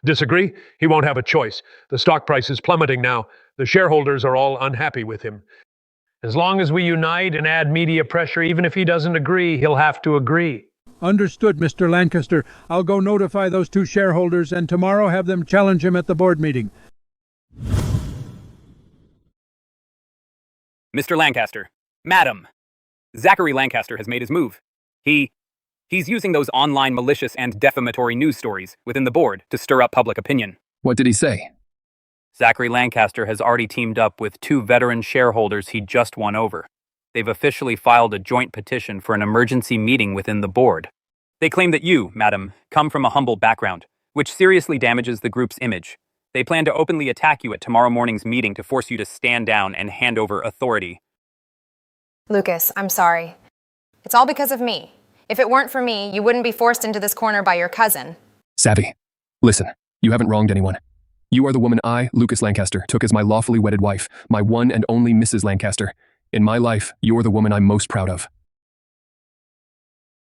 Disagree? He won't have a choice. The stock price is plummeting now. The shareholders are all unhappy with him. As long as we unite and add media pressure, even if he doesn't agree, he'll have to agree. Understood, Mr. Lancaster. I'll go notify those two shareholders and tomorrow have them challenge him at the board meeting. Mr. Lancaster. Madam. Zachary Lancaster has made his move. He's using those online malicious and defamatory news stories within the board to stir up public opinion. What did he say? Zachary Lancaster has already teamed up with two veteran shareholders he just won over. They've officially filed a joint petition for an emergency meeting within the board. They claim that you, madam, come from a humble background, which seriously damages the group's image. They plan to openly attack you at tomorrow morning's meeting to force you to stand down and hand over authority. Lucas, I'm sorry. It's all because of me. If it weren't for me, you wouldn't be forced into this corner by your cousin. Savvy, listen, you haven't wronged anyone. You are the woman I, Lucas Lancaster, took as my lawfully wedded wife, my one and only Mrs. Lancaster. In my life, you're the woman I'm most proud of.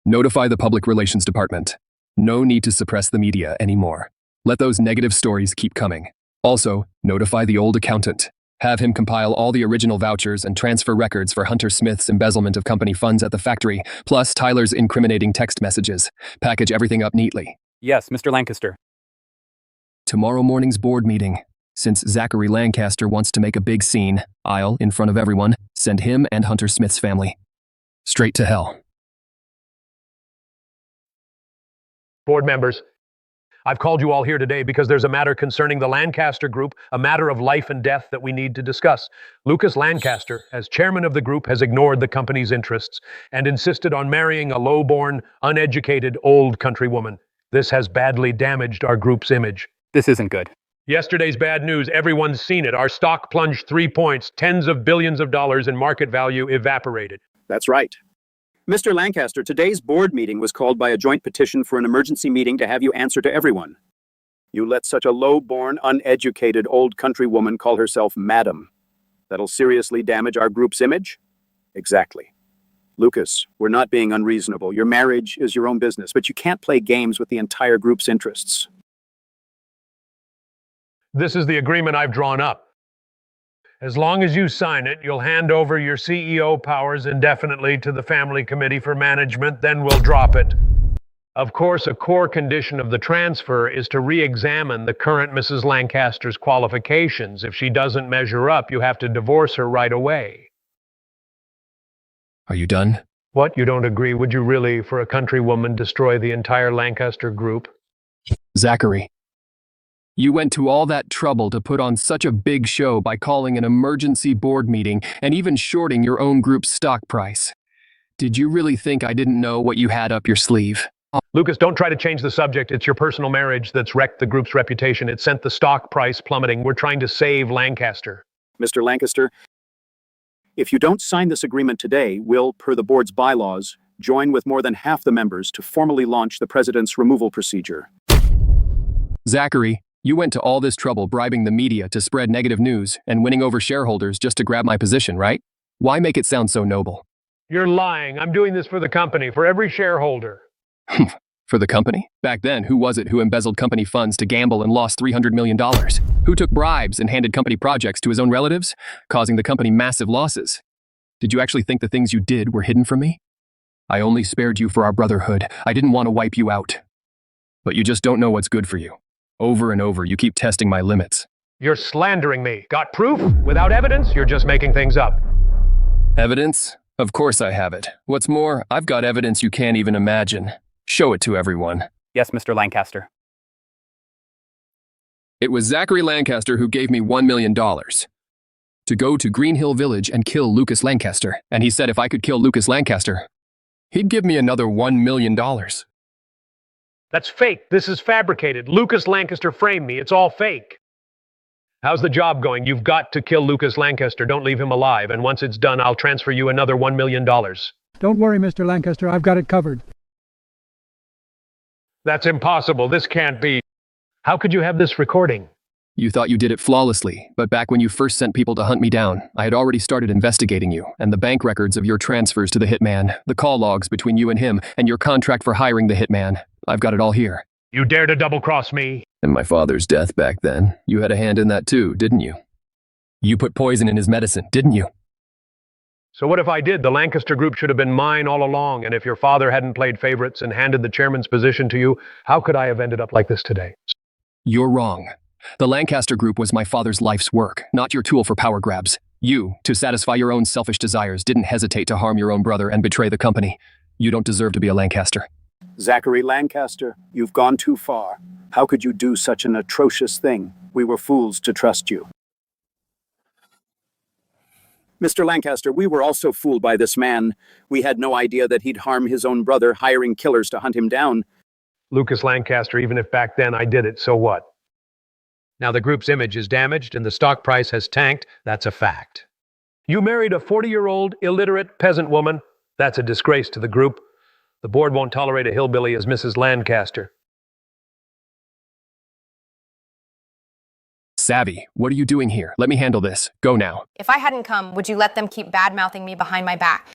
Notify the Public Relations Department. No need to suppress the media anymore. Let those negative stories keep coming. Also, notify the old accountant. Have him compile all the original vouchers and transfer records for Hunter Smith's embezzlement of company funds at the factory, plus Tyler's incriminating text messages. Package everything up neatly. Yes, Mr. Lancaster. Tomorrow morning's board meeting. Since Zachary Lancaster wants to make a big scene, I'll, in front of everyone, send him and Hunter Smith's family straight to hell. Board members, I've called you all here today because there's a matter concerning the Lancaster Group, a matter of life and death that we need to discuss. Lucas Lancaster, as chairman of the group, has ignored the company's interests and insisted on marrying a low-born, uneducated, old country woman. This has badly damaged our group's image. This isn't good. Yesterday's bad news, everyone's seen it. Our stock plunged 3 points, tens of billions of dollars in market value evaporated. That's right. Mr. Lancaster, today's board meeting was called by a joint petition for an emergency meeting to have you answer to everyone. You let such a low-born, uneducated old country woman call herself Madam. That'll seriously damage our group's image? Exactly. Lucas, we're not being unreasonable. Your marriage is your own business, but you can't play games with the entire group's interests. This is the agreement I've drawn up. As long as you sign it, you'll hand over your CEO powers indefinitely to the family committee for management, then we'll drop it. Of course, a core condition of the transfer is to re-examine the current Mrs. Lancaster's qualifications. If she doesn't measure up, you have to divorce her right away. Are you done? What, you don't agree? Would you really, for a country woman, destroy the entire Lancaster group? Zachary, you went to all that trouble to put on such a big show by calling an emergency board meeting and even shorting your own group's stock price. Did you really think I didn't know what you had up your sleeve? Lucas, don't try to change the subject. It's your personal marriage that's wrecked the group's reputation. It sent the stock price plummeting. We're trying to save Lancaster. Mr. Lancaster, if you don't sign this agreement today, we'll, per the board's bylaws, join with more than half the members to formally launch the president's removal procedure. Zachary, you went to all this trouble bribing the media to spread negative news and winning over shareholders just to grab my position, right? Why make it sound so noble? You're lying. I'm doing this for the company, for every shareholder. For the company? Back then, who was it who embezzled company funds to gamble and lost $300 million? Who took bribes and handed company projects to his own relatives, causing the company massive losses? Did you actually think the things you did were hidden from me? I only spared you for our brotherhood. I didn't want to wipe you out. But you just don't know what's good for you. Over and over, you keep testing my limits. You're slandering me. Got proof? Without evidence, you're just making things up. Evidence? Of course I have it. What's more, I've got evidence you can't even imagine. Show it to everyone. Yes, Mr. Lancaster. It was Zachary Lancaster who gave me $1 million to go to Green Hill Village and kill Lucas Lancaster. And he said if I could kill Lucas Lancaster, he'd give me another $1 million. That's fake. This is fabricated. Lucas Lancaster framed me. It's all fake. How's the job going? You've got to kill Lucas Lancaster. Don't leave him alive. And once it's done, I'll transfer you another $1 million. Don't worry, Mr. Lancaster. I've got it covered. That's impossible. This can't be. How could you have this recording? You thought you did it flawlessly, but back when you first sent people to hunt me down, I had already started investigating you, and the bank records of your transfers to the hitman, the call logs between you and him, and your contract for hiring the hitman. I've got it all here. You dare to double-cross me? And my father's death back then. You had a hand in that too, didn't you? You put poison in his medicine, didn't you? So what if I did? The Lancaster Group should have been mine all along, and if your father hadn't played favorites and handed the chairman's position to you, how could I have ended up like this today? You're wrong. The Lancaster Group was my father's life's work, not your tool for power grabs. You, to satisfy your own selfish desires, didn't hesitate to harm your own brother and betray the company. You don't deserve to be a Lancaster. Zachary Lancaster, you've gone too far. How could you do such an atrocious thing? We were fools to trust you. Mr. Lancaster, we were also fooled by this man. We had no idea that he'd harm his own brother, hiring killers to hunt him down. Lucas Lancaster, even if back then I did it, so what? Now the group's image is damaged and the stock price has tanked. That's a fact. You married a 40-year-old illiterate peasant woman. That's a disgrace to the group. The board won't tolerate a hillbilly as Mrs. Lancaster. Savvy, what are you doing here? Let me handle this. Go now. If I hadn't come, would you let them keep bad-mouthing me behind my back?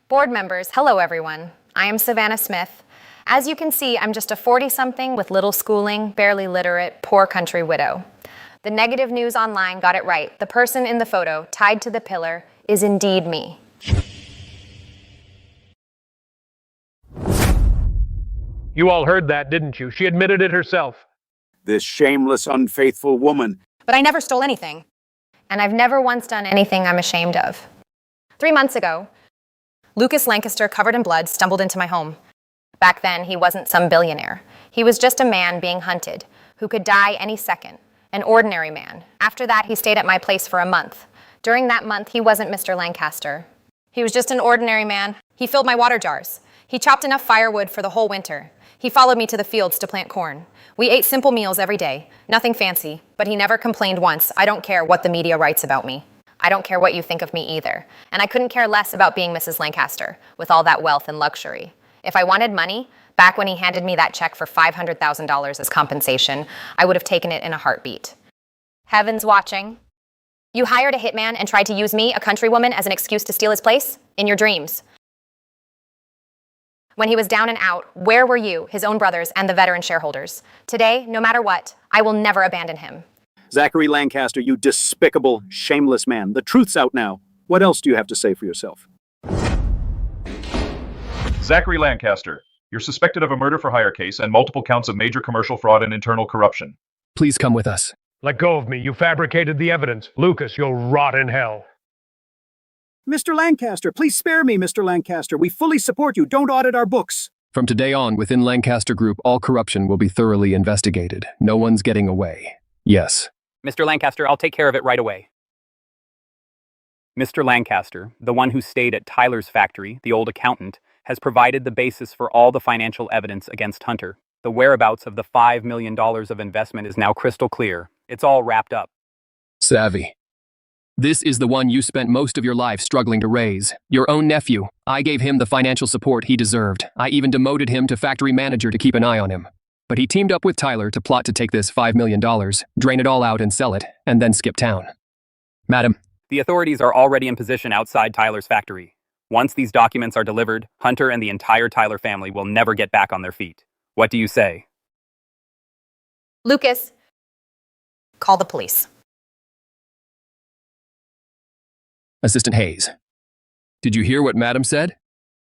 Board members, hello everyone. I am Savannah Smith. As you can see, I'm just a 40-something with little schooling, barely literate, poor country widow. The negative news online got it right. The person in the photo, tied to the pillar, is indeed me. You all heard that, didn't you? She admitted it herself. This shameless, unfaithful woman. But I never stole anything. And I've never once done anything I'm ashamed of. 3 months ago, Lucas Lancaster, covered in blood, stumbled into my home. Back then, he wasn't some billionaire. He was just a man being hunted, who could die any second. An ordinary man. After that, he stayed at my place for a month. During that month, he wasn't Mr. Lancaster. He was just an ordinary man. He filled my water jars. He chopped enough firewood for the whole winter. He followed me to the fields to plant corn. We ate simple meals every day, nothing fancy, but he never complained once. I don't care what the media writes about me. I don't care what you think of me either. And I couldn't care less about being Mrs. Lancaster, with all that wealth and luxury. If I wanted money, back when he handed me that check for $500,000 as compensation, I would have taken it in a heartbeat. Heaven's watching. You hired a hitman and tried to use me, a countrywoman, as an excuse to steal his place? In your dreams. When he was down and out, where were you, his own brothers, and the veteran shareholders? Today, no matter what, I will never abandon him. Zachary Lancaster, you despicable, shameless man. The truth's out now. What else do you have to say for yourself? Zachary Lancaster, you're suspected of a murder-for-hire case and multiple counts of major commercial fraud and internal corruption. Please come with us. Let go of me. You fabricated the evidence. Lucas, you'll rot in hell. Mr. Lancaster, please spare me, Mr. Lancaster. We fully support you. Don't audit our books. From today on, within Lancaster Group, all corruption will be thoroughly investigated. No one's getting away. Yes. Mr. Lancaster, I'll take care of it right away. Mr. Lancaster, the one who stayed at Tyler's factory, the old accountant, has provided the basis for all the financial evidence against Hunter. The whereabouts of the $5 million of investment is now crystal clear. It's all wrapped up. Savvy. This is the one you spent most of your life struggling to raise. Your own nephew. I gave him the financial support he deserved. I even demoted him to factory manager to keep an eye on him. But he teamed up with Tyler to plot to take this $5 million, drain it all out and sell it, and then skip town. Madam. The authorities are already in position outside Tyler's factory. Once these documents are delivered, Hunter and the entire Tyler family will never get back on their feet. What do you say? Lucas, call the police. Assistant Hayes. Did you hear what Madam said?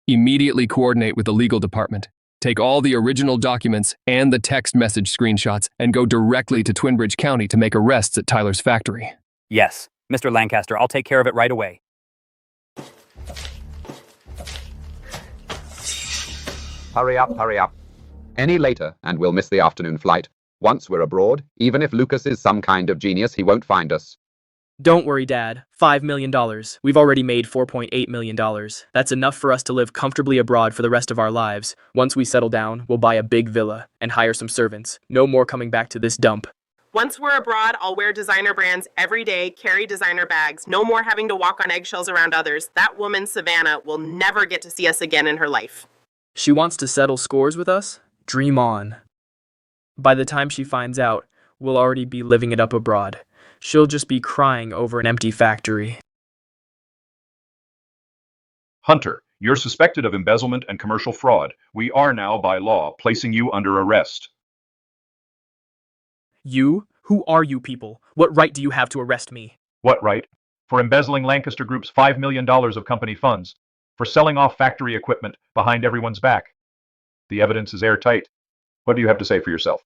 Immediately coordinate with the legal department. Take all the original documents and the text message screenshots and go directly to Twinbridge County to make arrests at Tyler's factory. Yes, Mr. Lancaster, I'll take care of it right away. Hurry up, hurry up. Any later, and we'll miss the afternoon flight. Once we're abroad, even if Lucas is some kind of genius, he won't find us. Don't worry, Dad. $5 million. We've already made $4.8 million. That's enough for us to live comfortably abroad for the rest of our lives. Once we settle down, we'll buy a big villa and hire some servants. No more coming back to this dump. Once we're abroad, I'll wear designer brands every day, carry designer bags, no more having to walk on eggshells around others. That woman, Savannah, will never get to see us again in her life. She wants to settle scores with us? Dream on. By the time she finds out, we'll already be living it up abroad. She'll just be crying over an empty factory. Hunter, you're suspected of embezzlement and commercial fraud. We are now, by law, placing you under arrest. You? Who are you people? What right do you have to arrest me? What right? for embezzling Lancaster Group's $5 million of company funds, for selling off factory equipment behind everyone's back. The evidence is airtight. What do you have to say for yourself?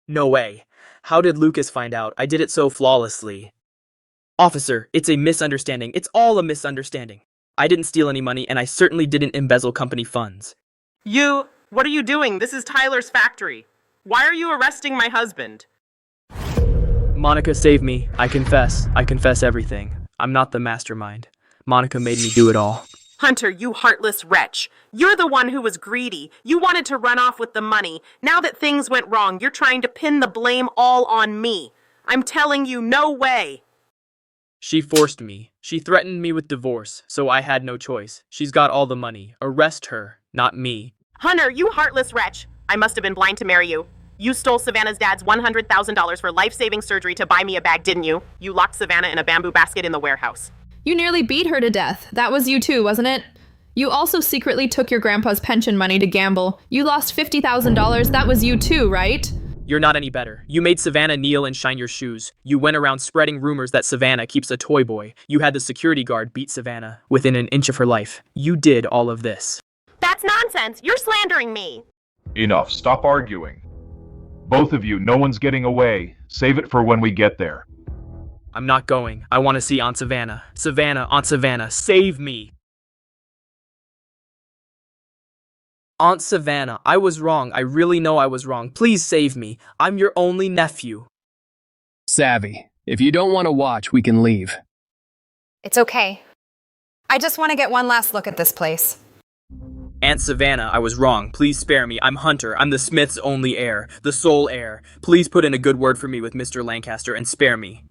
No way. How did Lucas find out? I did it so flawlessly. Officer, it's a misunderstanding. It's all a misunderstanding. I didn't steal any money, and I certainly didn't embezzle company funds. What are you doing? This is Tyler's factory. Why are you arresting my husband? Monica saved me. I confess. I confess everything. I'm not the mastermind. Monica made me do it all. Hunter, you heartless wretch. You're the one who was greedy. You wanted to run off with the money. Now that things went wrong, you're trying to pin the blame all on me. I'm telling you, no way. She forced me. She threatened me with divorce, so I had no choice. She's got all the money. Arrest her, not me. Hunter, you heartless wretch. I must have been blind to marry you. You stole Savannah's dad's $100,000 for life-saving surgery to buy me a bag, didn't you? You locked Savannah in a bamboo basket in the warehouse. You nearly beat her to death. That was you too, wasn't it? You also secretly took your grandpa's pension money to gamble. You lost $50,000. That was you too, right? You're not any better. You made Savannah kneel and shine your shoes. You went around spreading rumors that Savannah keeps a toy boy. You had the security guard beat Savannah within an inch of her life. You did all of this. That's nonsense. You're slandering me. Enough. Stop arguing. Both of you, no one's getting away. Save it for when we get there. I'm not going. I want to see Aunt Savannah. Savannah, Aunt Savannah, save me! Aunt Savannah, I was wrong. I really know I was wrong. Please save me. I'm your only nephew. Savvy, if you don't want to watch, we can leave. It's okay. I just want to get one last look at this place. Aunt Savannah, I was wrong. Please spare me. I'm Hunter. I'm the Smith's only heir. The sole heir. Please put in a good word for me with Mr. Lancaster and spare me.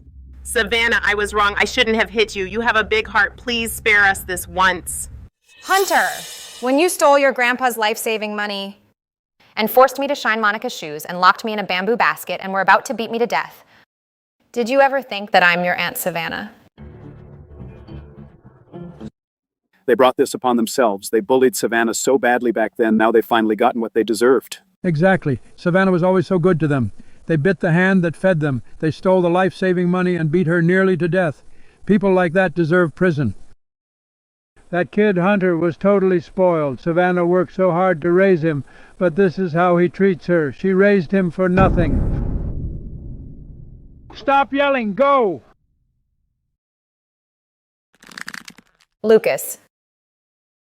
Savannah, I was wrong. I shouldn't have hit you. You have a big heart. Please spare us this once. Hunter, when you stole your grandpa's life-saving money and forced me to shine Monica's shoes and locked me in a bamboo basket and were about to beat me to death, did you ever think that I'm your Aunt Savannah? They brought this upon themselves. They bullied Savannah so badly back then, now they've finally gotten what they deserved. Exactly. Savannah was always so good to them. They bit the hand that fed them. They stole the life-saving money and beat her nearly to death. People like that deserve prison. That kid Hunter was totally spoiled. Savannah worked so hard to raise him, but this is how he treats her. She raised him for nothing. Stop yelling, go! Lucas,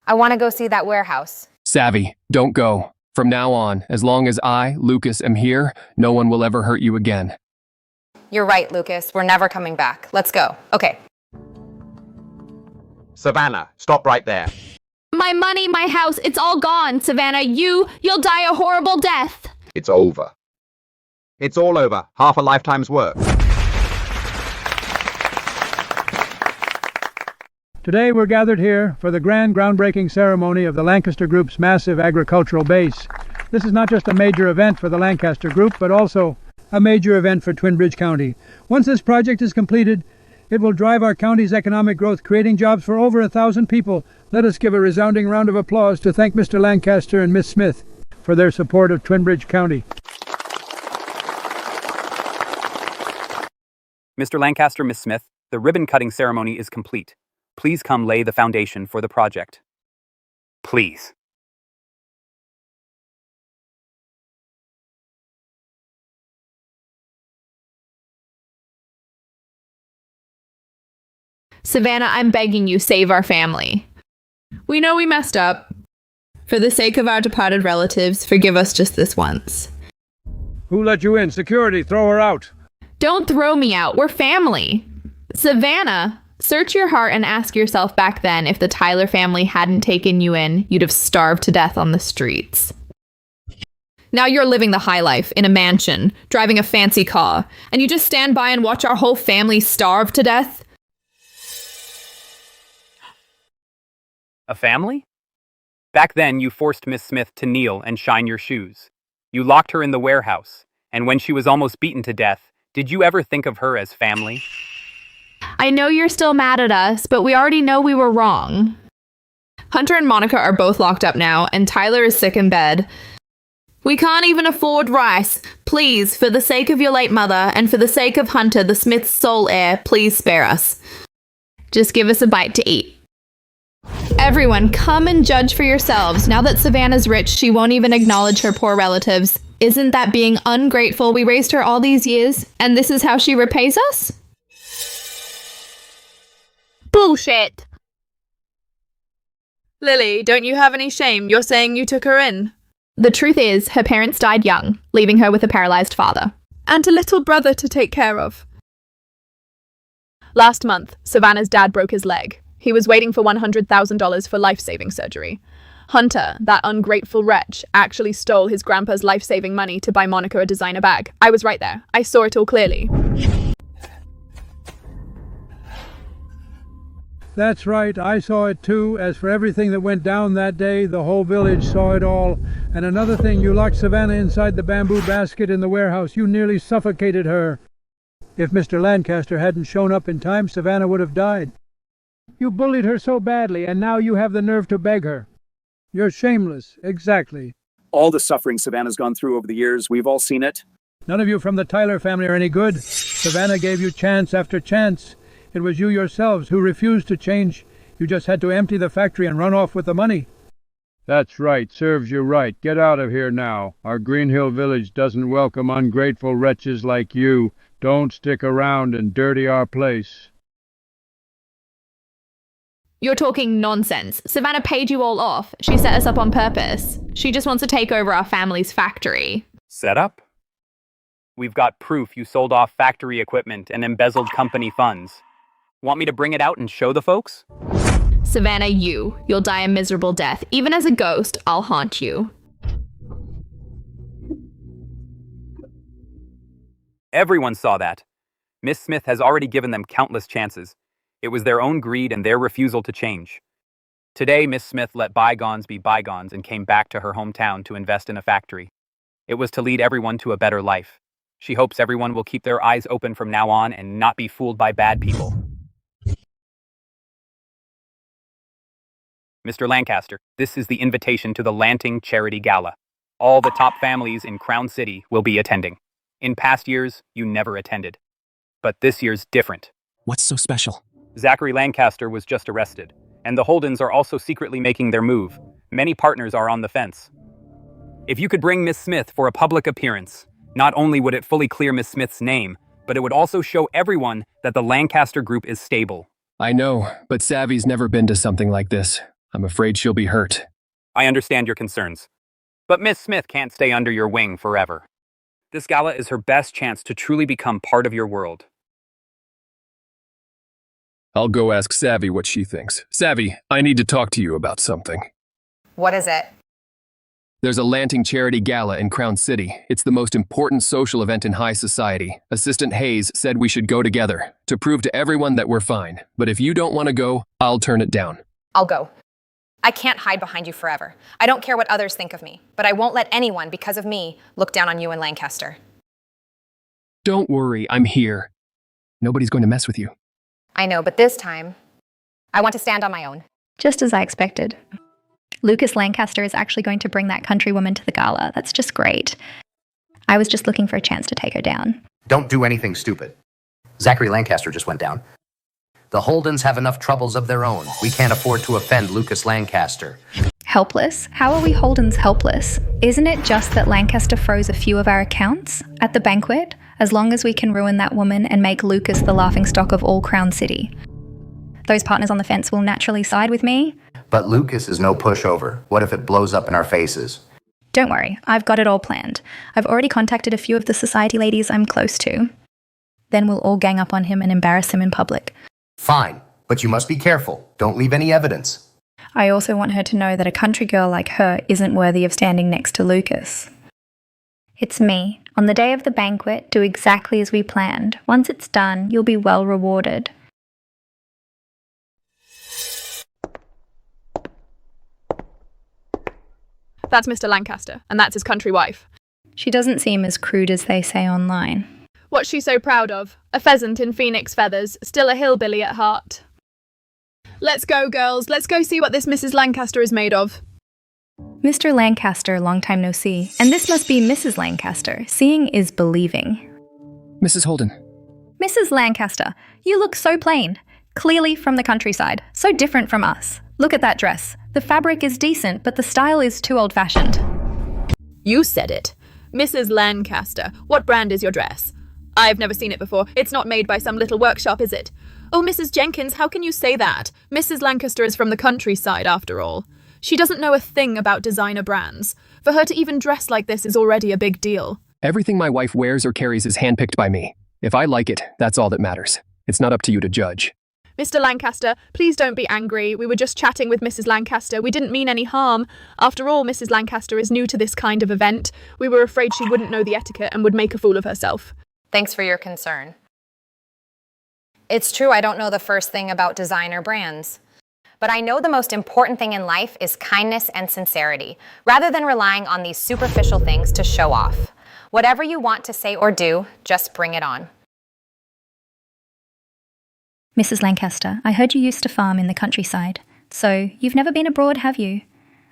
I want to go see that warehouse. Savvy, don't go. From now on, as long as I, Lucas, am here, no one will ever hurt you again. You're right, Lucas. We're never coming back. Let's go. Okay. Savannah, stop right there. My money, my house, it's all gone, Savannah. You'll die a horrible death. It's over. It's all over. Half a lifetime's work. Today we're gathered here for the grand groundbreaking ceremony of the Lancaster Group's massive agricultural base. This is not just a major event for the Lancaster Group, but also a major event for Twin Bridge County. Once this project is completed, it will drive our county's economic growth, creating jobs for over 1,000 people. Let us give a resounding round of applause to thank Mr. Lancaster and Miss Smith for their support of Twin Bridge County. Mr. Lancaster, Miss Smith, the ribbon-cutting ceremony is complete. Please come lay the foundation for the project. Please. Savannah, I'm begging you, save our family. We know we messed up. For the sake of our departed relatives, forgive us just this once. Who let you in? Security, throw her out. Don't throw me out. We're family. Savannah, search your heart and ask yourself back then if the Tyler family hadn't taken you in, you'd have starved to death on the streets. Now you're living the high life in a mansion, driving a fancy car, and you just stand by and watch our whole family starve to death? A family? Back then, you forced Miss Smith to kneel and shine your shoes. You locked her in the warehouse, and when she was almost beaten to death, did you ever think of her as family? I know you're still mad at us, but we already know we were wrong. Hunter and Monica are both locked up now, and Tyler is sick in bed. We can't even afford rice. Please, for the sake of your late mother, and for the sake of Hunter, the Smith's sole heir, please spare us. Just give us a bite to eat. Everyone, come and judge for yourselves. Now that Savannah's rich, she won't even acknowledge her poor relatives. Isn't that being ungrateful? We raised her all these years, and this is how she repays us? Bullshit! Lily, don't you have any shame? You're saying you took her in. The truth is, her parents died young, leaving her with a paralyzed father. And a little brother to take care of. Last month, Savannah's dad broke his leg. He was waiting for $100,000 for life-saving surgery. Hunter, that ungrateful wretch, actually stole his grandpa's life-saving money to buy Monica a designer bag. I was right there. I saw it all clearly. That's right, I saw it too. As for everything that went down that day, the whole village saw it all. And another thing, you locked Savannah inside the bamboo basket in the warehouse. You nearly suffocated her. If Mr. Lancaster hadn't shown up in time, Savannah would have died. You bullied her so badly, and now you have the nerve to beg her. You're shameless, exactly. All the suffering Savannah's gone through over the years, we've all seen it. None of you from the Tyler family are any good. Savannah gave you chance after chance. It was you yourselves who refused to change. You just had to empty the factory and run off with the money. That's right. Serves you right. Get out of here now. Our Green Hill village doesn't welcome ungrateful wretches like you. Don't stick around and dirty our place. You're talking nonsense. Savannah paid you all off. She set us up on purpose. She just wants to take over our family's factory. Set up? We've got proof you sold off factory equipment and embezzled company funds. Want me to bring it out and show the folks? Savannah, you'll die a miserable death. Even as a ghost, I'll haunt you. Everyone saw that. Miss Smith has already given them countless chances. It was their own greed and their refusal to change. Today, Miss Smith let bygones be bygones and came back to her hometown to invest in a factory. It was to lead everyone to a better life. She hopes everyone will keep their eyes open from now on and not be fooled by bad people. Mr. Lancaster, this is the invitation to the Lanting Charity Gala. All the top families in Crown City will be attending. In past years, you never attended. But this year's different. What's so special? Zachary Lancaster was just arrested, and the Holdens are also secretly making their move. Many partners are on the fence. If you could bring Miss Smith for a public appearance, not only would it fully clear Miss Smith's name, but it would also show everyone that the Lancaster Group is stable. I know, but Savvy's never been to something like this. I'm afraid she'll be hurt. I understand your concerns. But Miss Smith can't stay under your wing forever. This gala is her best chance to truly become part of your world. I'll go ask Savvy what she thinks. Savvy, I need to talk to you about something. What is it? There's a Lanting Charity Gala in Crown City. It's the most important social event in high society. Assistant Hayes said we should go together to prove to everyone that we're fine. But if you don't want to go, I'll turn it down. I'll go. I can't hide behind you forever. I don't care what others think of me, but I won't let anyone, because of me, look down on you in Lancaster. Don't worry, I'm here. Nobody's going to mess with you. I know, but this time, I want to stand on my own. Just as I expected. Lucas Lancaster is actually going to bring that countrywoman to the gala. That's just great. I was just looking for a chance to take her down. Don't do anything stupid. Zachary Lancaster just went down. The Holdens have enough troubles of their own. We can't afford to offend Lucas Lancaster. Helpless? How are we Holdens helpless? Isn't it just that Lancaster froze a few of our accounts at the banquet? As long as we can ruin that woman and make Lucas the laughingstock of all Crown City. Those partners on the fence will naturally side with me. But Lucas is no pushover. What if it blows up in our faces? Don't worry, I've got it all planned. I've already contacted a few of the society ladies I'm close to. Then we'll all gang up on him and embarrass him in public. Fine, but you must be careful. Don't leave any evidence. I also want her to know that a country girl like her isn't worthy of standing next to Lucas. It's me. On the day of the banquet, do exactly as we planned. Once it's done, you'll be well rewarded. That's Mr. Lancaster, and that's his country wife. She doesn't seem as crude as they say online. What's she so proud of? A pheasant in phoenix feathers, still a hillbilly at heart. Let's go, girls. Let's go see what this Mrs. Lancaster is made of. Mr. Lancaster, long time no see. And this must be Mrs. Lancaster. Seeing is believing. Mrs. Holden. Mrs. Lancaster, you look so plain. Clearly from the countryside. So different from us. Look at that dress. The fabric is decent, but the style is too old-fashioned. You said it. Mrs. Lancaster, what brand is your dress? I've never seen it before. It's not made by some little workshop, is it? Oh, Mrs. Jenkins, how can you say that? Mrs. Lancaster is from the countryside, after all. She doesn't know a thing about designer brands. For her to even dress like this is already a big deal. Everything my wife wears or carries is handpicked by me. If I like it, that's all that matters. It's not up to you to judge. Mr. Lancaster, please don't be angry. We were just chatting with Mrs. Lancaster. We didn't mean any harm. After all, Mrs. Lancaster is new to this kind of event. We were afraid she wouldn't know the etiquette and would make a fool of herself. Thanks for your concern. It's true I don't know the first thing about designer brands. But I know the most important thing in life is kindness and sincerity, rather than relying on these superficial things to show off. Whatever you want to say or do, just bring it on. Mrs. Lancaster, I heard you used to farm in the countryside. So, you've never been abroad, have you?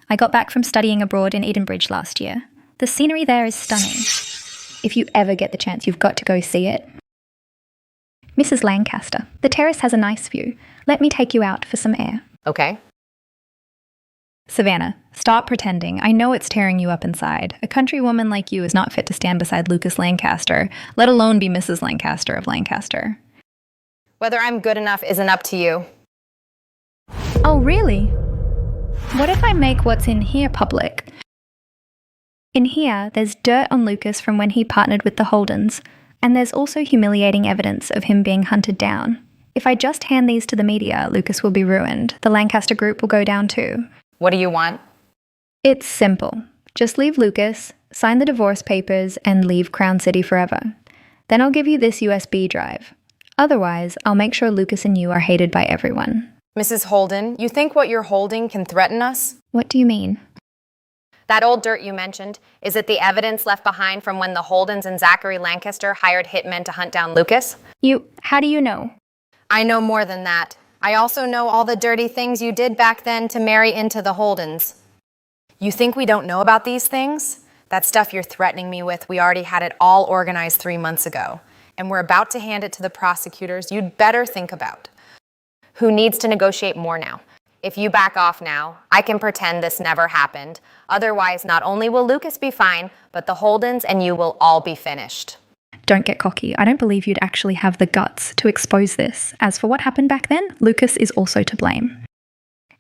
I got back from studying abroad in Edenbridge last year. The scenery there is stunning. If you ever get the chance, you've got to go see it. Mrs. Lancaster, the terrace has a nice view. Let me take you out for some air. Okay. Savannah, stop pretending. I know it's tearing you up inside. A country woman like you is not fit to stand beside Lucas Lancaster, let alone be Mrs. Lancaster of Lancaster. Whether I'm good enough isn't up to you. Oh, really? What if I make what's in here public? In here, there's dirt on Lucas from when he partnered with the Holdens, and there's also humiliating evidence of him being hunted down. If I just hand these to the media, Lucas will be ruined. The Lancaster group will go down too. What do you want? It's simple. Just leave Lucas, sign the divorce papers, and leave Crown City forever. Then I'll give you this USB drive. Otherwise, I'll make sure Lucas and you are hated by everyone. Mrs. Holden, you think what you're holding can threaten us? What do you mean? That old dirt you mentioned, is it the evidence left behind from when the Holdens and Zachary Lancaster hired hitmen to hunt down Lucas? How do you know? I know more than that. I also know all the dirty things you did back then to marry into the Holdens. You think we don't know about these things? That stuff you're threatening me with, we already had it all organized 3 months ago. And we're about to hand it to the prosecutors. You'd better think about who needs to negotiate more now. If you back off now, I can pretend this never happened. Otherwise, not only will Lucas be fine, but the Holdens and you will all be finished. Don't get cocky. I don't believe you'd actually have the guts to expose this. As for what happened back then, Lucas is also to blame.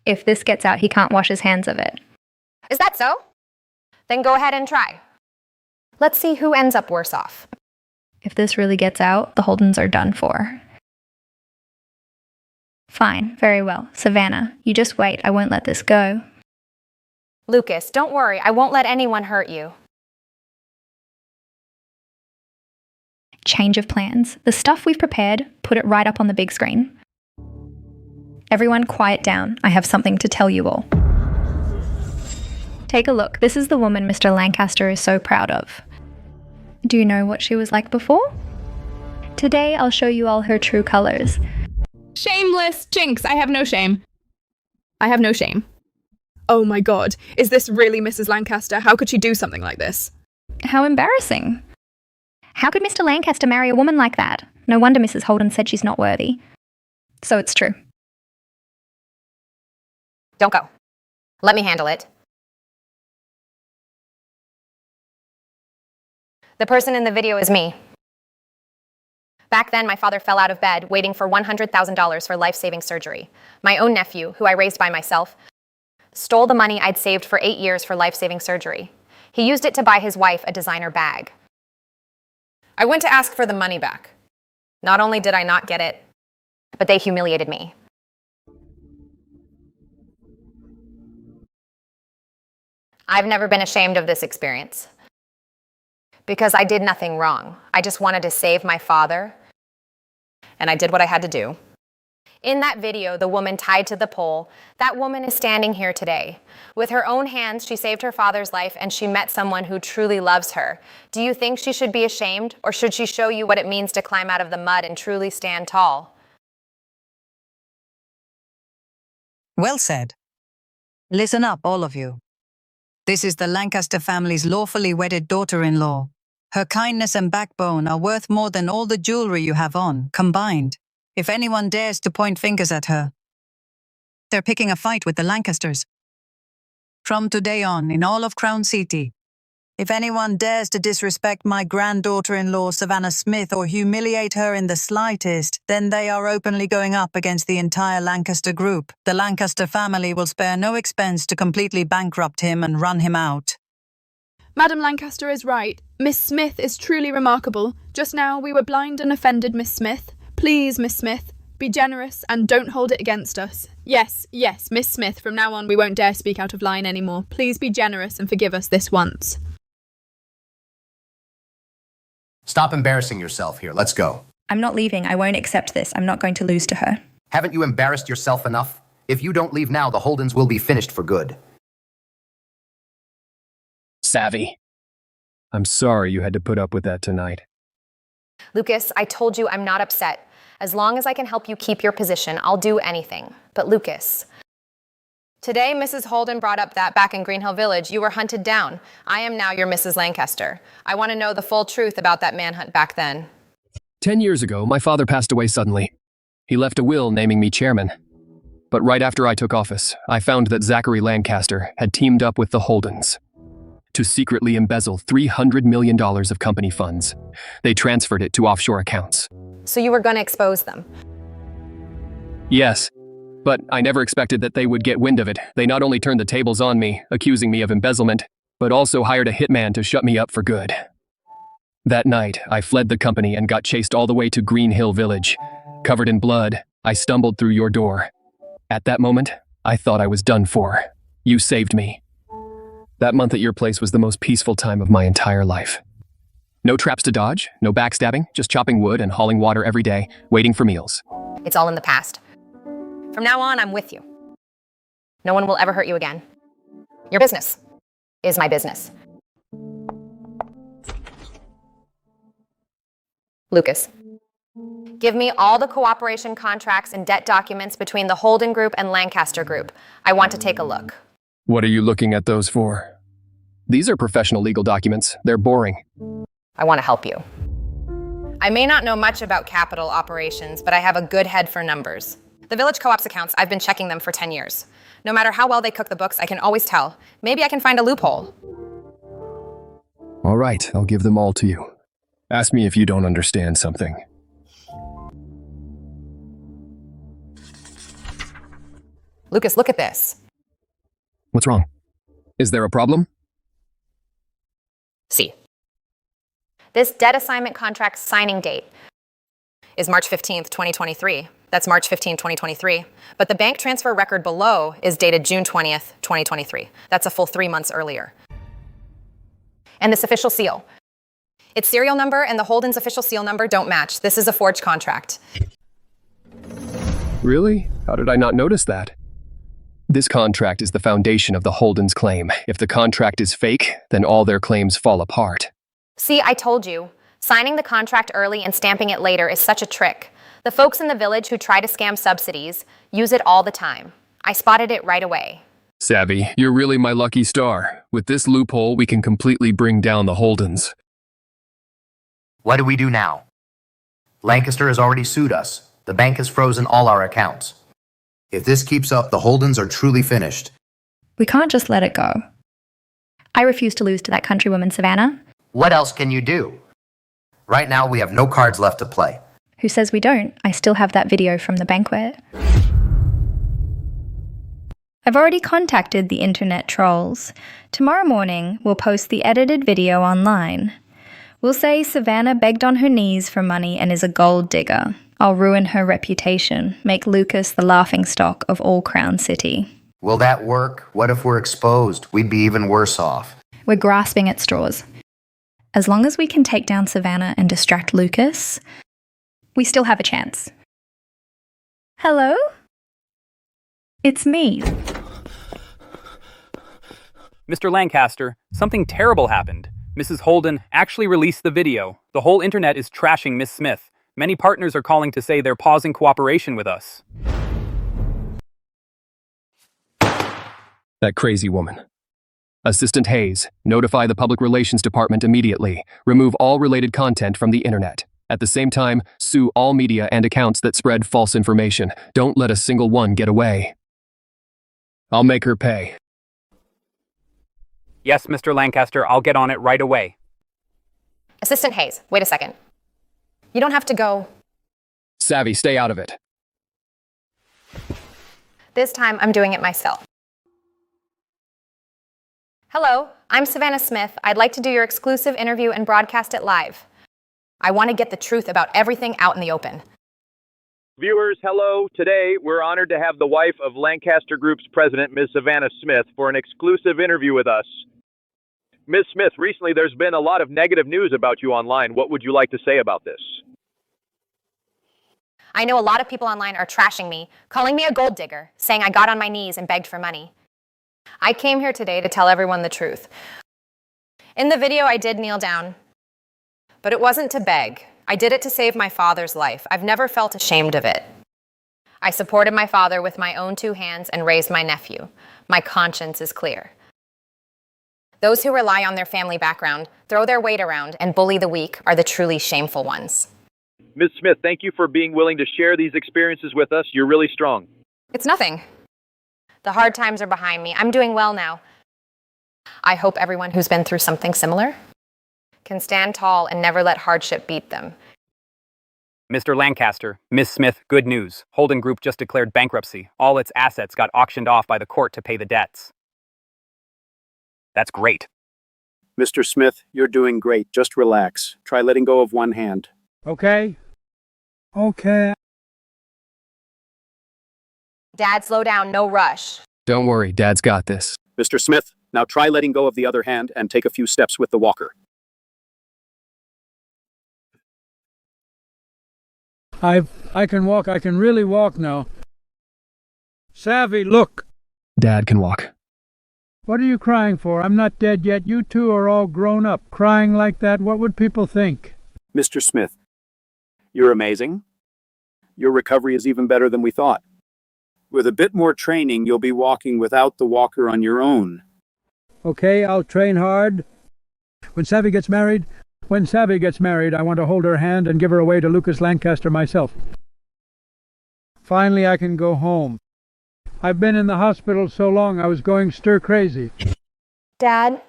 If this gets out, he can't wash his hands of it. Is that so? Then go ahead and try. Let's see who ends up worse off. If this really gets out, the Holdens are done for. Fine, very well. Savannah, you just wait. I won't let this go. Lucas, don't worry. I won't let anyone hurt you. Change of plans. The stuff we've prepared, put it right up on the big screen. Everyone quiet down. I have something to tell you all. Take a look. This is the woman Mr. Lancaster is so proud of. Do you know what she was like before? Today I'll show you all her true colors. Shameless jinx! I have no shame. I have no shame. Oh my god, is this really Mrs. Lancaster? How could she do something like this? How embarrassing. How could Mr. Lancaster marry a woman like that? No wonder Mrs. Holden said she's not worthy. So it's true. Don't go. Let me handle it. The person in the video is me. Back then, my father fell out of bed, waiting for $100,000 for life-saving surgery. My own nephew, who I raised by myself, stole the money I'd saved for 8 years for life-saving surgery. He used it to buy his wife a designer bag. I went to ask for the money back. Not only did I not get it, but they humiliated me. I've never been ashamed of this experience. Because I did nothing wrong. I just wanted to save my father, and I did what I had to do. In that video, the woman tied to the pole, that woman is standing here today. With her own hands, she saved her father's life, and she met someone who truly loves her. Do you think she should be ashamed, or should she show you what it means to climb out of the mud and truly stand tall? Well said. Listen up, all of you. This is the Lancaster family's lawfully wedded daughter-in-law. Her kindness and backbone are worth more than all the jewelry you have on, combined. if anyone dares to point fingers at her, they're picking a fight with the Lancasters. From today on, in all of Crown City, if anyone dares to disrespect my granddaughter-in-law, Savannah Smith, or humiliate her in the slightest, then they are openly going up against the entire Lancaster group. The Lancaster family will spare no expense to completely bankrupt him and run him out. Madam Lancaster is right. Miss Smith is truly remarkable. Just now we were blind and offended, Miss Smith. Please, Miss Smith, be generous and don't hold it against us. Yes, Miss Smith, from now on we won't dare speak out of line anymore. Please be generous and forgive us this once. Stop embarrassing yourself here. Let's go. I'm not leaving. I won't accept this. I'm not going to lose to her. Haven't you embarrassed yourself enough? If you don't leave now, the Holdens will be finished for good. Savvy. I'm sorry you had to put up with that tonight. Lucas, I told you I'm not upset. As long as I can help you keep your position, I'll do anything. But Lucas, today Mrs. Holden brought up that back in Green Hill Village, you were hunted down. I am now your Mrs. Lancaster. I want to know the full truth about that manhunt back then. 10 years ago, my father passed away suddenly. He left a will naming me chairman. But right after I took office, I found that Zachary Lancaster had teamed up with the Holdens to secretly embezzle $300 million of company funds. They transferred it to offshore accounts. So you were going to expose them? Yes, but I never expected that they would get wind of it. They not only turned the tables on me, accusing me of embezzlement, but also hired a hitman to shut me up for good. That night, I fled the company and got chased all the way to Green Hill Village. Covered in blood, I stumbled through your door. At that moment, I thought I was done for. You saved me. That month at your place was the most peaceful time of my entire life. No traps to dodge, no backstabbing, just chopping wood and hauling water every day, waiting for meals. It's all in the past. From now on, I'm with you. No one will ever hurt you again. Your business is my business. Lucas, give me all the cooperation contracts and debt documents between the Holden Group and Lancaster Group. I want to take a look. What are you looking at those for? These are professional legal documents. They're boring. I want to help you. I may not know much about capital operations, but I have a good head for numbers. The Village Co-op's accounts, I've been checking them for 10 years. No matter how well they cook the books, I can always tell. Maybe I can find a loophole. All right, I'll give them all to you. Ask me if you don't understand something. Lucas, look at this. What's wrong? Is there a problem? See. This debt assignment contract signing date is March 15th, 2023. That's March 15, 2023. But the bank transfer record below is dated June 20th, 2023. That's a full 3 months earlier. And this official seal. Its serial number and the Holden's official seal number don't match. This is a forged contract. Really? How did I not notice that? This contract is the foundation of the Holden's claim. If the contract is fake, then all their claims fall apart. See, I told you. Signing the contract early and stamping it later is such a trick. The folks in the village who try to scam subsidies use it all the time. I spotted it right away. Savvy, you're really my lucky star. With this loophole, we can completely bring down the Holdens. What do we do now? Lancaster has already sued us. The bank has frozen all our accounts. If this keeps up, the Holdens are truly finished. We can't just let it go. I refuse to lose to that countrywoman, Savannah. What else can you do? Right now, we have no cards left to play. Who says we don't? I still have that video from the banquet. I've already contacted the internet trolls. Tomorrow morning, we'll post the edited video online. We'll say Savannah begged on her knees for money and is a gold digger. I'll ruin her reputation, make Lucas the laughingstock of all Crown City. Will that work? What if we're exposed? We'd be even worse off. We're grasping at straws. As long as we can take down Savannah and distract Lucas, we still have a chance. Hello? It's me. Mr. Lancaster, something terrible happened. Mrs. Holden actually released the video. The whole internet is trashing Miss Smith. Many partners are calling to say they're pausing cooperation with us. That crazy woman. Assistant Hayes, notify the Public Relations Department immediately. Remove all related content from the internet. At the same time, sue all media and accounts that spread false information. Don't let a single one get away. I'll make her pay. Yes, Mr. Lancaster, I'll get on it right away. Assistant Hayes, wait a second. You don't have to go. Savvy, stay out of it. This time, I'm doing it myself. Hello, I'm Savannah Smith. I'd like to do your exclusive interview and broadcast it live. I want to get the truth about everything out in the open. Viewers, hello. Today, we're honored to have the wife of Lancaster Group's president, Ms. Savannah Smith, for an exclusive interview with us. Ms. Smith, recently there's been a lot of negative news about you online. What would you like to say about this? I know a lot of people online are trashing me, calling me a gold digger, saying I got on my knees and begged for money. I came here today to tell everyone the truth. In the video, I did kneel down, but it wasn't to beg. I did it to save my father's life. I've never felt ashamed of it. I supported my father with my own 2 hands and raised my nephew. My conscience is clear. Those who rely on their family background, throw their weight around, and bully the weak are the truly shameful ones. Ms. Smith, thank you for being willing to share these experiences with us. You're really strong. It's nothing. The hard times are behind me. I'm doing well now. I hope everyone who's been through something similar can stand tall and never let hardship beat them. Mr. Lancaster, Ms. Smith, good news. Holden Group just declared bankruptcy. All its assets got auctioned off by the court to pay the debts. That's great. Mr. Smith, you're doing great. Just relax. Try letting go of one hand. Okay? Okay. Dad, slow down, no rush. Don't worry, Dad's got this. Mr. Smith, now try letting go of the other hand and take a few steps with the walker. I can walk. I can really walk now. Savvy, look. Dad can walk. What are you crying for? I'm not dead yet. You two are all grown up. Crying like that, what would people think? Mr. Smith, you're amazing. Your recovery is even better than we thought. With a bit more training, you'll be walking without the walker on your own. Okay, I'll train hard. When Savvy gets married, I want to hold her hand and give her away to Lucas Lancaster myself. Finally, I can go home. I've been in the hospital so long, I was going stir-crazy. Dad?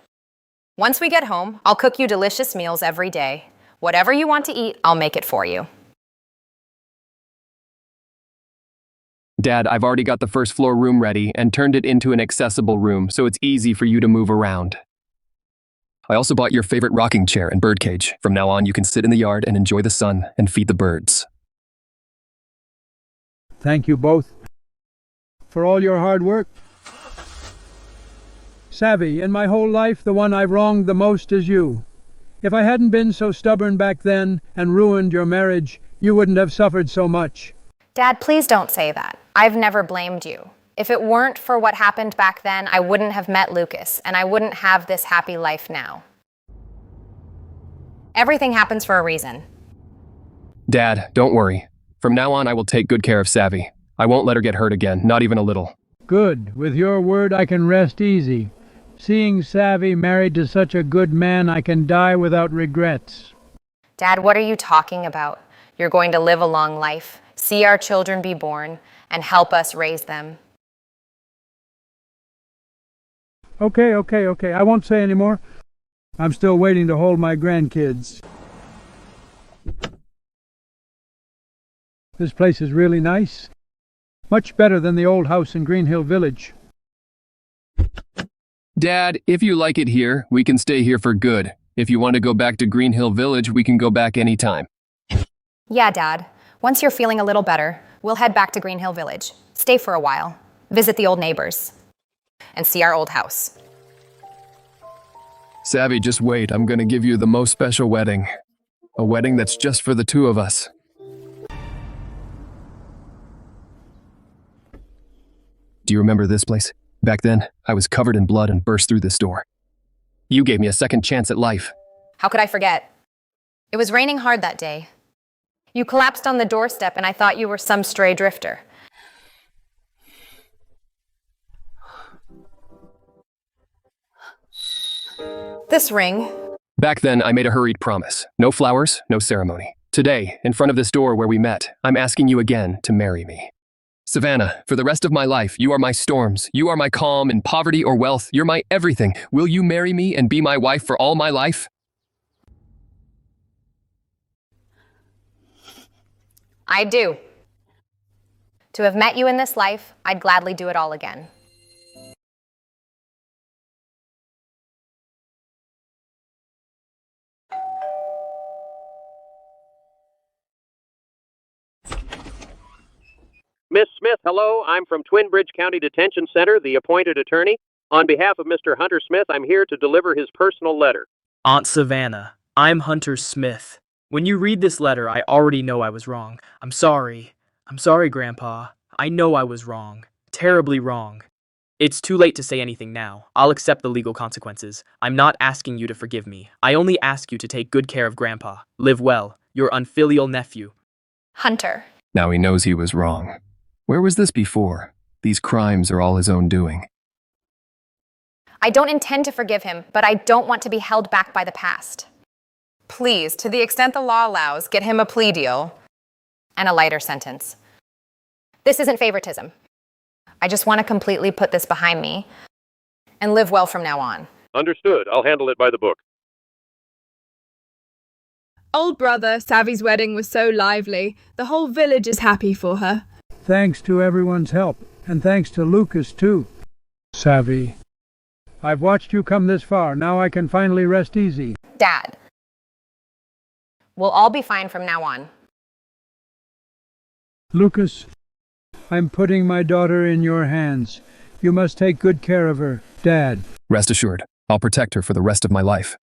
Once we get home, I'll cook you delicious meals every day. Whatever you want to eat, I'll make it for you. Dad, I've already got the first floor room ready and turned it into an accessible room so it's easy for you to move around. I also bought your favorite rocking chair and birdcage. From now on, you can sit in the yard and enjoy the sun and feed the birds. Thank you both for all your hard work. Savvy, in my whole life, the one I've wronged the most is you. If I hadn't been so stubborn back then and ruined your marriage, you wouldn't have suffered so much. Dad, please don't say that. I've never blamed you. If it weren't for what happened back then, I wouldn't have met Lucas, and I wouldn't have this happy life now. Everything happens for a reason. Dad, don't worry. From now on, I will take good care of Savvy. I won't let her get hurt again, not even a little. Good. With your word, I can rest easy. Seeing Savvy married to such a good man, I can die without regrets. Dad, what are you talking about? You're going to live a long life, see our children be born, and help us raise them. Okay. I won't say any more. I'm still waiting to hold my grandkids. This place is really nice. Much better than the old house in Green Hill Village. Dad, if you like it here, we can stay here for good. If you want to go back to Green Hill Village, we can go back anytime. Yeah, Dad. Once you're feeling a little better, we'll head back to Green Hill Village. Stay for a while. Visit the old neighbors. And see our old house. Savvy, just wait. I'm going to give you the most special wedding. A wedding that's just for the two of us. Do you remember this place? Back then, I was covered in blood and burst through this door. You gave me a second chance at life. How could I forget? It was raining hard that day. You collapsed on the doorstep and I thought you were some stray drifter. This ring. Back then, I made a hurried promise. No flowers, no ceremony. Today, in front of this door where we met, I'm asking you again to marry me. Savannah, for the rest of my life, you are my storms. You are my calm in poverty or wealth. You're my everything. Will you marry me and be my wife for all my life? I do. To have met you in this life, I'd gladly do it all again. Miss Smith, hello. I'm from Twin Bridge County Detention Center, the appointed attorney. On behalf of Mr. Hunter Smith, I'm here to deliver his personal letter. Aunt Savannah, I'm Hunter Smith. When you read this letter, I already know I was wrong. I'm sorry. I'm sorry, Grandpa. I know I was wrong. Terribly wrong. It's too late to say anything now. I'll accept the legal consequences. I'm not asking you to forgive me. I only ask you to take good care of Grandpa. Live well. Your unfilial nephew. Hunter. Now he knows he was wrong. Where was this before? These crimes are all his own doing. I don't intend to forgive him, but I don't want to be held back by the past. Please, to the extent the law allows, get him a plea deal and a lighter sentence. This isn't favoritism. I just want to completely put this behind me and live well from now on. Understood. I'll handle it by the book. Old brother, Savvy's wedding was so lively. The whole village is happy for her. Thanks to everyone's help, and thanks to Lucas, too. Savvy, I've watched you come this far. Now I can finally rest easy. Dad. We'll all be fine from now on. Lucas, I'm putting my daughter in your hands. You must take good care of her, Dad. Rest assured, I'll protect her for the rest of my life.